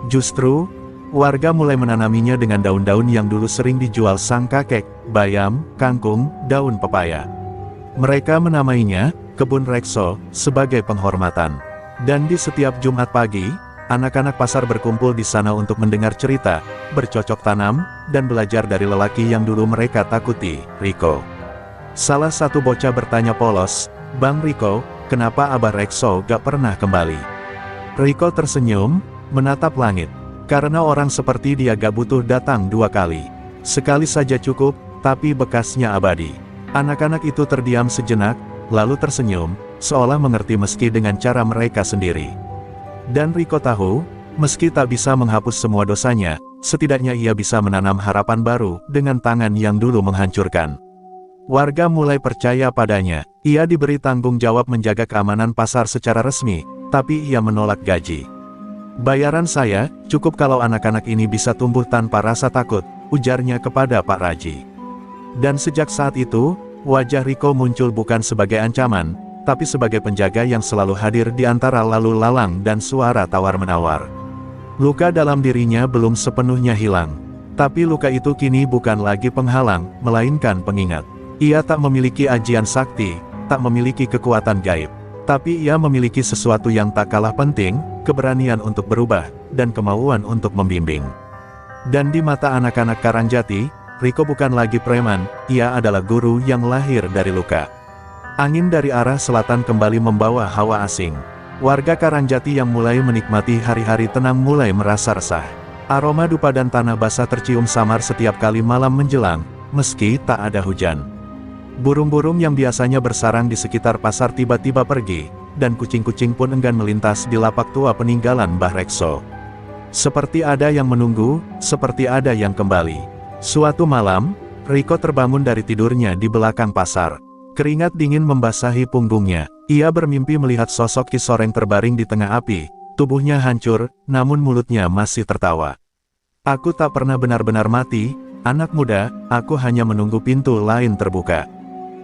[SPEAKER 1] Justru, warga mulai menanaminya dengan daun-daun yang dulu sering dijual sang kakek, bayam, kangkung, daun pepaya. Mereka menamainya, Kebun Rekso, sebagai penghormatan. Dan di setiap Jumat pagi, anak-anak pasar berkumpul di sana untuk mendengar cerita, bercocok tanam, dan belajar dari lelaki yang dulu mereka takuti, Rico. Salah satu bocah bertanya polos, "Bang Rico, kenapa Abah Rekso gak pernah kembali?" Rico tersenyum, menatap langit. Karena orang seperti dia gak butuh datang 2 kali. Sekali saja cukup, tapi bekasnya abadi. Anak-anak itu terdiam sejenak, lalu tersenyum, seolah mengerti meski dengan cara mereka sendiri. Dan Rico tahu, meski tak bisa menghapus semua dosanya, setidaknya ia bisa menanam harapan baru, dengan tangan yang dulu menghancurkan. Warga mulai percaya padanya. Ia diberi tanggung jawab menjaga keamanan pasar secara resmi, tapi ia menolak gaji. "Bayaran saya, cukup kalau anak-anak ini bisa tumbuh tanpa rasa takut," ujarnya kepada Pak Raji. Dan sejak saat itu, wajah Rico muncul bukan sebagai ancaman, tapi sebagai penjaga yang selalu hadir di antara lalu lalang dan suara tawar-menawar. Luka dalam dirinya belum sepenuhnya hilang. Tapi luka itu kini bukan lagi penghalang, melainkan pengingat. Ia tak memiliki ajian sakti, tak memiliki kekuatan gaib. Tapi ia memiliki sesuatu yang tak kalah penting, keberanian untuk berubah, dan kemauan untuk membimbing. Dan di mata anak-anak Karangjati, Rico bukan lagi preman, ia adalah guru yang lahir dari luka. Angin dari arah selatan kembali membawa hawa asing. Warga Karangjati yang mulai menikmati hari-hari tenang mulai merasa resah. Aroma dupa dan tanah basah tercium samar setiap kali malam menjelang, meski tak ada hujan. Burung-burung yang biasanya bersarang di sekitar pasar tiba-tiba pergi, dan kucing-kucing pun enggan melintas di lapak tua peninggalan Mbah Rekso. Seperti ada yang menunggu, seperti ada yang kembali. Suatu malam, Rico terbangun dari tidurnya di belakang pasar. Keringat dingin membasahi punggungnya. Ia bermimpi melihat sosok Ki Soreng terbaring di tengah api. Tubuhnya hancur, namun mulutnya masih tertawa. "Aku tak pernah benar-benar mati, anak muda, aku hanya menunggu pintu lain terbuka."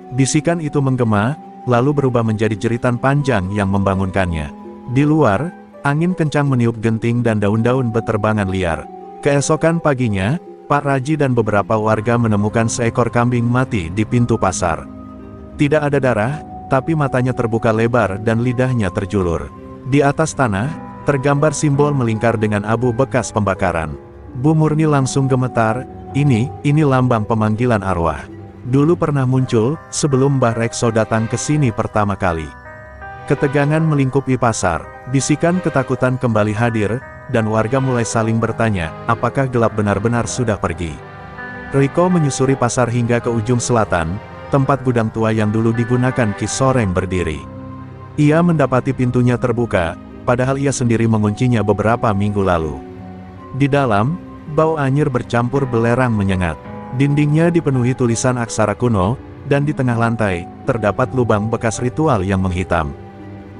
[SPEAKER 1] Bisikan itu menggema, lalu berubah menjadi jeritan panjang yang membangunkannya. Di luar, angin kencang meniup genting dan daun-daun beterbangan liar. Keesokan paginya, Pak Raji dan beberapa warga menemukan seekor kambing mati di pintu pasar. Tidak ada darah, tapi matanya terbuka lebar dan lidahnya terjulur. Di atas tanah, tergambar simbol melingkar dengan abu bekas pembakaran. Bu Murni langsung gemetar, ini lambang pemanggilan arwah. Dulu pernah muncul, sebelum Mbah Rekso datang ke sini pertama kali. Ketegangan melingkupi pasar, bisikan ketakutan kembali hadir, dan warga mulai saling bertanya, apakah gelap benar-benar sudah pergi. Rico menyusuri pasar hingga ke ujung selatan, tempat gudang tua yang dulu digunakan Ki Soreng berdiri. Ia mendapati pintunya terbuka, padahal ia sendiri menguncinya beberapa minggu lalu. Di dalam, bau anyir bercampur belerang menyengat. Dindingnya dipenuhi tulisan aksara kuno, dan di tengah lantai, terdapat lubang bekas ritual yang menghitam.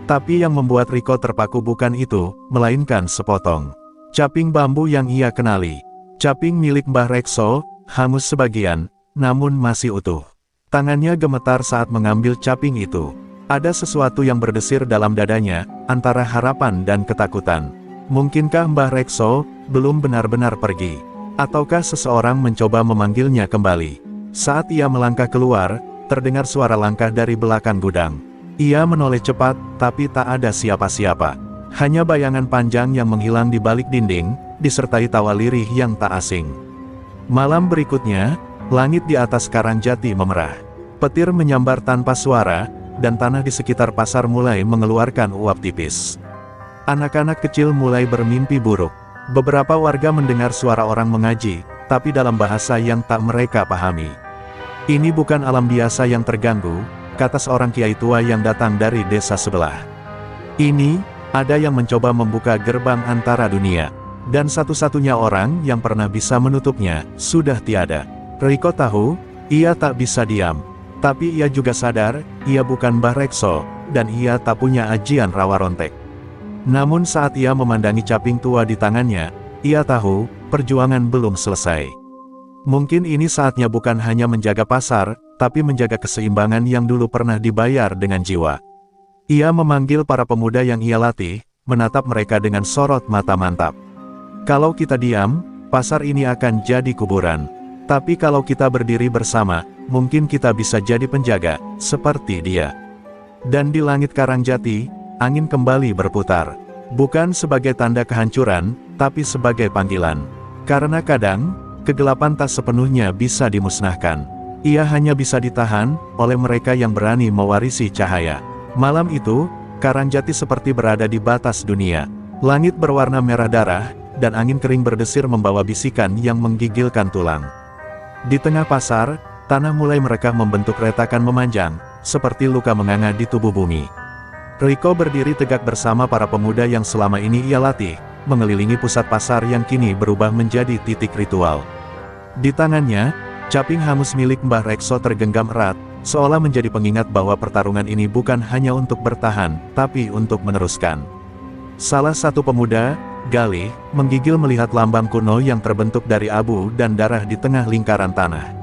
[SPEAKER 1] Tapi yang membuat Rico terpaku bukan itu, melainkan sepotong caping bambu yang ia kenali. Caping milik Mbah Rekso, hangus sebagian, namun masih utuh. Tangannya gemetar saat mengambil caping itu. Ada sesuatu yang berdesir dalam dadanya, antara harapan dan ketakutan. Mungkinkah Mbah Rekso belum benar-benar pergi? Ataukah seseorang mencoba memanggilnya kembali? Saat ia melangkah keluar, terdengar suara langkah dari belakang gudang. Ia menoleh cepat, tapi tak ada siapa-siapa. Hanya bayangan panjang yang menghilang di balik dinding, disertai tawa lirih yang tak asing. Malam berikutnya, langit di atas Karangjati memerah. Petir menyambar tanpa suara, dan tanah di sekitar pasar mulai mengeluarkan uap tipis. Anak-anak kecil mulai bermimpi buruk. Beberapa warga mendengar suara orang mengaji, tapi dalam bahasa yang tak mereka pahami. Ini bukan alam biasa yang terganggu, kata seorang kiai tua yang datang dari desa sebelah. Ini, ada yang mencoba membuka gerbang antara dunia, dan satu-satunya orang yang pernah bisa menutupnya, sudah tiada. Riko tahu, ia tak bisa diam. Tapi ia juga sadar, ia bukan Mbah Rekso, dan ia tak punya ajian rawa rontek. Namun saat ia memandangi caping tua di tangannya, ia tahu, perjuangan belum selesai. Mungkin ini saatnya bukan hanya menjaga pasar, tapi menjaga keseimbangan yang dulu pernah dibayar dengan jiwa. Ia memanggil para pemuda yang ia latih, menatap mereka dengan sorot mata mantap. Kalau kita diam, pasar ini akan jadi kuburan. Tapi kalau kita berdiri bersama, mungkin kita bisa jadi penjaga, seperti dia. Dan di langit Karangjati, angin kembali berputar. Bukan sebagai tanda kehancuran, tapi sebagai panggilan. Karena kadang, kegelapan tak sepenuhnya bisa dimusnahkan. Ia hanya bisa ditahan, oleh mereka yang berani mewarisi cahaya. Malam itu, Karangjati seperti berada di batas dunia. Langit berwarna merah darah, dan angin kering berdesir membawa bisikan yang menggigilkan tulang. Di tengah pasar, tanah mulai merekah membentuk retakan memanjang, seperti luka menganga di tubuh bumi. Riko berdiri tegak bersama para pemuda yang selama ini ia latih, mengelilingi pusat pasar yang kini berubah menjadi titik ritual. Di tangannya, caping hangus milik Mbah Rekso tergenggam erat, seolah menjadi pengingat bahwa pertarungan ini bukan hanya untuk bertahan, tapi untuk meneruskan. Salah satu pemuda, Galih, menggigil melihat lambang kuno yang terbentuk dari abu dan darah di tengah lingkaran tanah.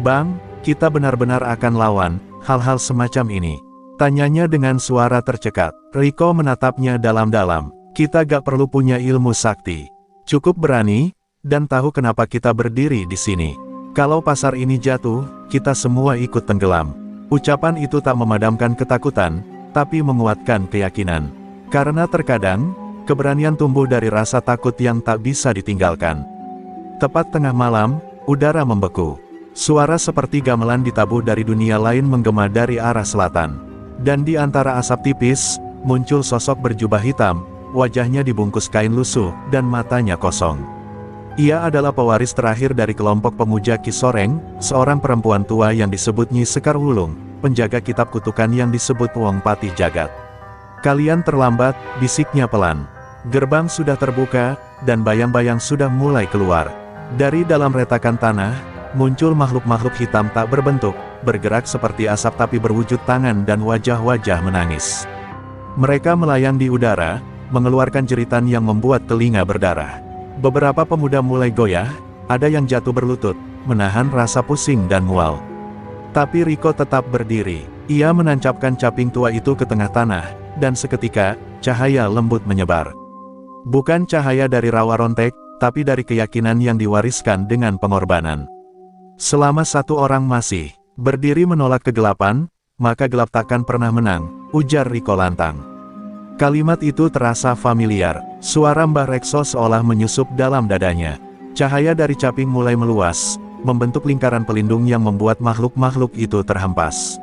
[SPEAKER 1] "Bang, kita benar-benar akan lawan hal-hal semacam ini?" Tanyanya dengan suara tercekat. Riko menatapnya dalam-dalam. "Kita gak perlu punya ilmu sakti. Cukup berani, dan tahu kenapa kita berdiri di sini. Kalau pasar ini jatuh, kita semua ikut tenggelam." Ucapan itu tak memadamkan ketakutan, tapi menguatkan keyakinan. Karena terkadang, keberanian tumbuh dari rasa takut yang tak bisa ditinggalkan. Tepat tengah malam, udara membeku. Suara seperti gamelan ditabuh dari dunia lain menggema dari arah selatan. Dan di antara asap tipis, muncul sosok berjubah hitam, wajahnya dibungkus kain lusuh, dan matanya kosong. Ia adalah pewaris terakhir dari kelompok pemuja Kisoreng, seorang perempuan tua yang disebut Nyi Sekar Wulung, penjaga kitab kutukan yang disebut Wong Patih Jagat. "Kalian terlambat," bisiknya pelan. Gerbang sudah terbuka, dan bayang-bayang sudah mulai keluar. Dari dalam retakan tanah, muncul makhluk-makhluk hitam tak berbentuk, bergerak seperti asap tapi berwujud tangan dan wajah-wajah menangis. Mereka melayang di udara, mengeluarkan jeritan yang membuat telinga berdarah. Beberapa pemuda mulai goyah, ada yang jatuh berlutut, menahan rasa pusing dan mual. Tapi Riko tetap berdiri. Ia menancapkan caping tua itu ke tengah tanah, dan seketika, cahaya lembut menyebar. Bukan cahaya dari rawa rontek, tapi dari keyakinan yang diwariskan dengan pengorbanan. "Selama satu orang masih berdiri menolak kegelapan, maka gelap takkan pernah menang," ujar Riko lantang. Kalimat itu terasa familiar. Suara Mbah Rekso seolah menyusup dalam dadanya. Cahaya dari caping mulai meluas, membentuk lingkaran pelindung yang membuat makhluk-makhluk itu terhempas.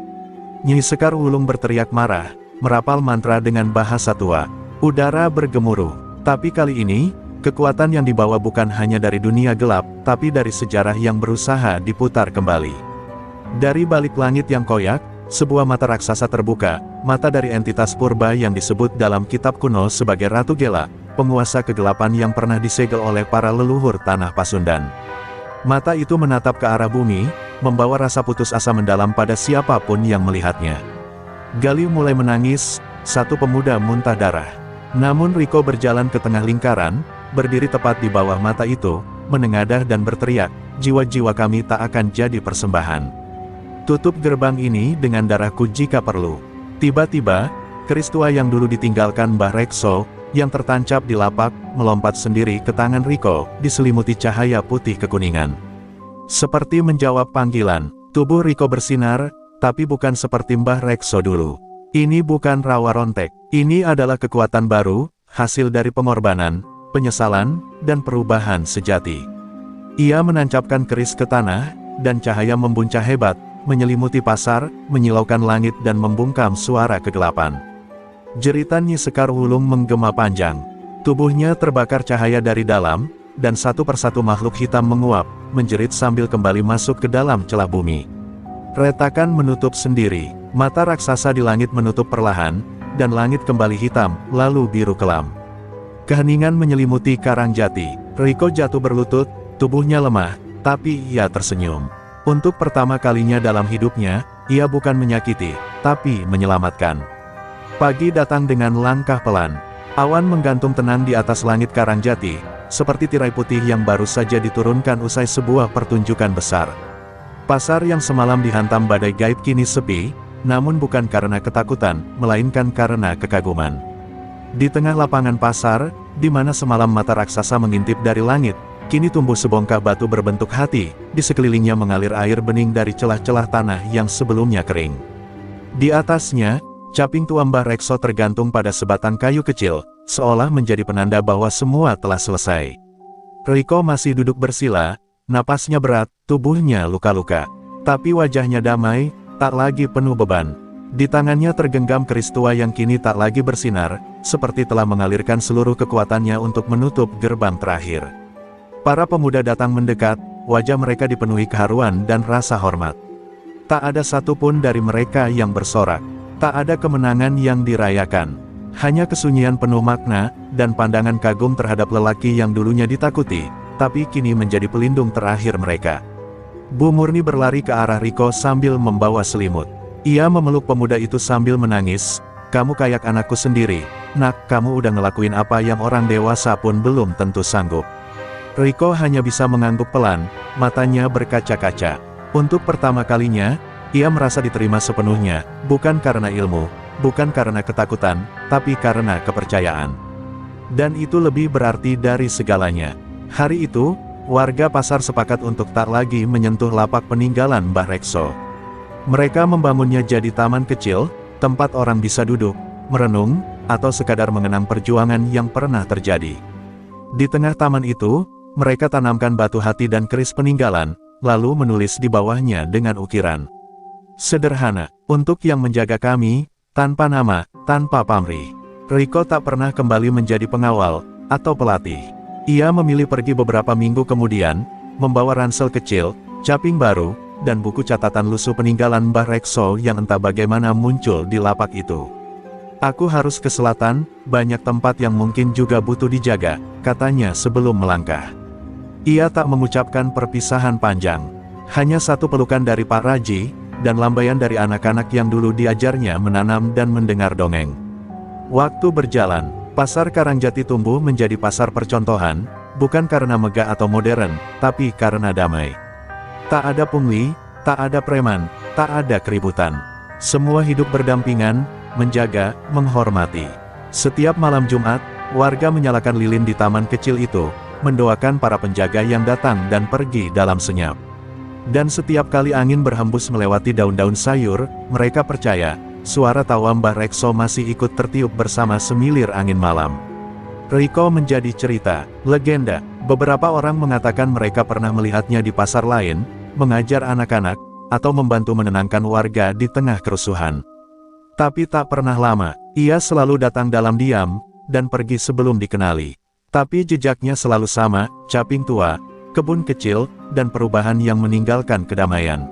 [SPEAKER 1] Nyi Sekar Wulung berteriak marah, merapal mantra dengan bahasa tua. Udara bergemuruh. Tapi kali ini, kekuatan yang dibawa bukan hanya dari dunia gelap, tapi dari sejarah yang berusaha diputar kembali. Dari balik langit yang koyak, sebuah mata raksasa terbuka, mata dari entitas purba yang disebut dalam kitab kuno sebagai Ratu Gela, penguasa kegelapan yang pernah disegel oleh para leluhur tanah Pasundan. Mata itu menatap ke arah bumi, membawa rasa putus asa mendalam pada siapapun yang melihatnya. Galih mulai menangis, satu pemuda muntah darah. Namun Riko berjalan ke tengah lingkaran, berdiri tepat di bawah mata itu, menengadah dan berteriak, "Jiwa-jiwa kami tak akan jadi persembahan. Tutup gerbang ini dengan darahku jika perlu." Tiba-tiba, keris tua yang dulu ditinggalkan Mbah Rekso, yang tertancap di lapak, melompat sendiri ke tangan Riko, diselimuti cahaya putih kekuningan. Seperti menjawab panggilan, tubuh Riko bersinar, tapi bukan seperti Mbah Rekso dulu. Ini bukan rawa rontek, ini adalah kekuatan baru, hasil dari pengorbanan, penyesalan, dan perubahan sejati. Ia menancapkan keris ke tanah, dan cahaya membuncah hebat, menyelimuti pasar, menyilaukan langit dan membungkam suara kegelapan. Jeritan Nyi Sekar Wulung menggema panjang. Tubuhnya terbakar cahaya dari dalam, dan satu persatu makhluk hitam menguap, menjerit sambil kembali masuk ke dalam celah bumi. Retakan menutup sendiri, mata raksasa di langit menutup perlahan, dan langit kembali hitam, lalu biru kelam. Keheningan menyelimuti Karangjati. Riko jatuh berlutut, tubuhnya lemah, tapi ia tersenyum. Untuk pertama kalinya dalam hidupnya, ia bukan menyakiti, tapi menyelamatkan. Pagi datang dengan langkah pelan. Awan menggantung tenang di atas langit Karangjati, seperti tirai putih yang baru saja diturunkan usai sebuah pertunjukan besar. Pasar yang semalam dihantam badai gaib kini sepi, namun bukan karena ketakutan, melainkan karena kekaguman. Di tengah lapangan pasar, di mana semalam mata raksasa mengintip dari langit, kini tumbuh sebongkah batu berbentuk hati, di sekelilingnya mengalir air bening dari celah-celah tanah yang sebelumnya kering. Di atasnya, caping tua Mbah Rekso tergantung pada sebatang kayu kecil, seolah menjadi penanda bahwa semua telah selesai. Riko masih duduk bersila, napasnya berat, tubuhnya luka-luka. Tapi wajahnya damai, tak lagi penuh beban. Di tangannya tergenggam keris tua yang kini tak lagi bersinar, seperti telah mengalirkan seluruh kekuatannya untuk menutup gerbang terakhir. Para pemuda datang mendekat, wajah mereka dipenuhi keharuan dan rasa hormat. Tak ada satupun dari mereka yang bersorak. Tak ada kemenangan yang dirayakan. Hanya kesunyian penuh makna, dan pandangan kagum terhadap lelaki yang dulunya ditakuti, tapi kini menjadi pelindung terakhir mereka. Bu Murni berlari ke arah Riko sambil membawa selimut. Ia memeluk pemuda itu sambil menangis, "Kamu kayak anakku sendiri, nak, kamu udah ngelakuin apa yang orang dewasa pun belum tentu sanggup." Riko hanya bisa mengangguk pelan, matanya berkaca-kaca. Untuk pertama kalinya, ia merasa diterima sepenuhnya, bukan karena ilmu, bukan karena ketakutan, tapi karena kepercayaan. Dan itu lebih berarti dari segalanya. Hari itu, warga pasar sepakat untuk tak lagi menyentuh lapak peninggalan Mbah Rekso. Mereka membangunnya jadi taman kecil, tempat orang bisa duduk, merenung, atau sekadar mengenang perjuangan yang pernah terjadi. Di tengah taman itu, mereka tanamkan batu hati dan keris peninggalan, lalu menulis di bawahnya dengan ukiran sederhana, "Untuk yang menjaga kami, tanpa nama, tanpa pamrih." Riko tak pernah kembali menjadi pengawal, atau pelatih. Ia memilih pergi beberapa minggu kemudian, membawa ransel kecil, caping baru, dan buku catatan lusuh peninggalan Mbah Rekso yang entah bagaimana muncul di lapak itu. "Aku harus ke selatan, banyak tempat yang mungkin juga butuh dijaga," katanya sebelum melangkah. Ia tak mengucapkan perpisahan panjang. Hanya satu pelukan dari Pak Raji, dan lambaian dari anak-anak yang dulu diajarnya menanam dan mendengar dongeng. Waktu berjalan, pasar Karangjati tumbuh menjadi pasar percontohan, bukan karena megah atau modern, tapi karena damai. Tak ada pungli, tak ada preman, tak ada keributan. Semua hidup berdampingan, menjaga, menghormati. Setiap malam Jumat, warga menyalakan lilin di taman kecil itu, mendoakan para penjaga yang datang dan pergi dalam senyap. Dan setiap kali angin berhembus melewati daun-daun sayur, mereka percaya, suara tawa Mbah Rekso masih ikut tertiup bersama semilir angin malam. Riko menjadi cerita, legenda. Beberapa orang mengatakan mereka pernah melihatnya di pasar lain, mengajar anak-anak, atau membantu menenangkan warga di tengah kerusuhan. Tapi tak pernah lama, ia selalu datang dalam diam, dan pergi sebelum dikenali. Tapi jejaknya selalu sama, caping tua, kebun kecil, dan perubahan yang meninggalkan kedamaian.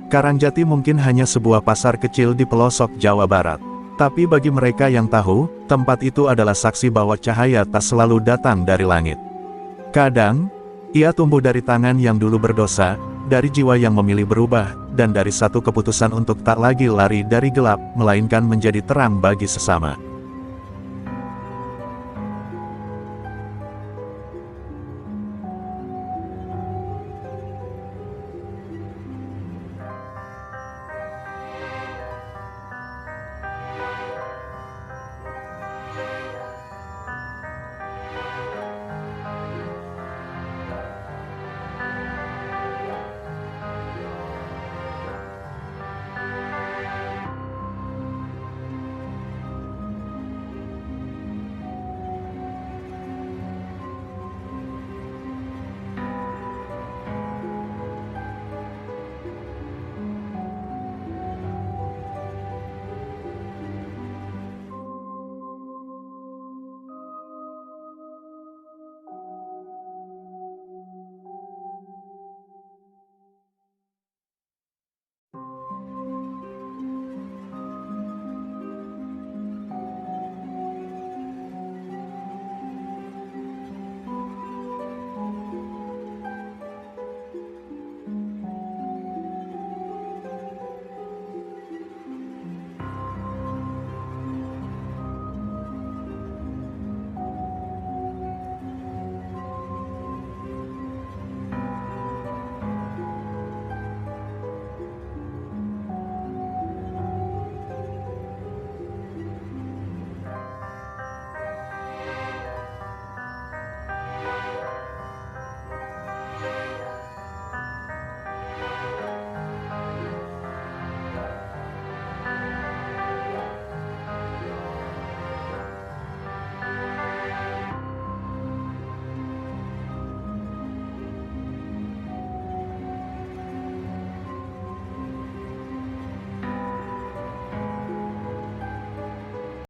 [SPEAKER 1] Karangjati mungkin hanya sebuah pasar kecil di pelosok Jawa Barat. Tapi bagi mereka yang tahu, tempat itu adalah saksi bahwa cahaya tak selalu datang dari langit. Kadang, ia tumbuh dari tangan yang dulu berdosa, dari jiwa yang memilih berubah, dan dari satu keputusan untuk tak lagi lari dari gelap, melainkan menjadi terang bagi sesama.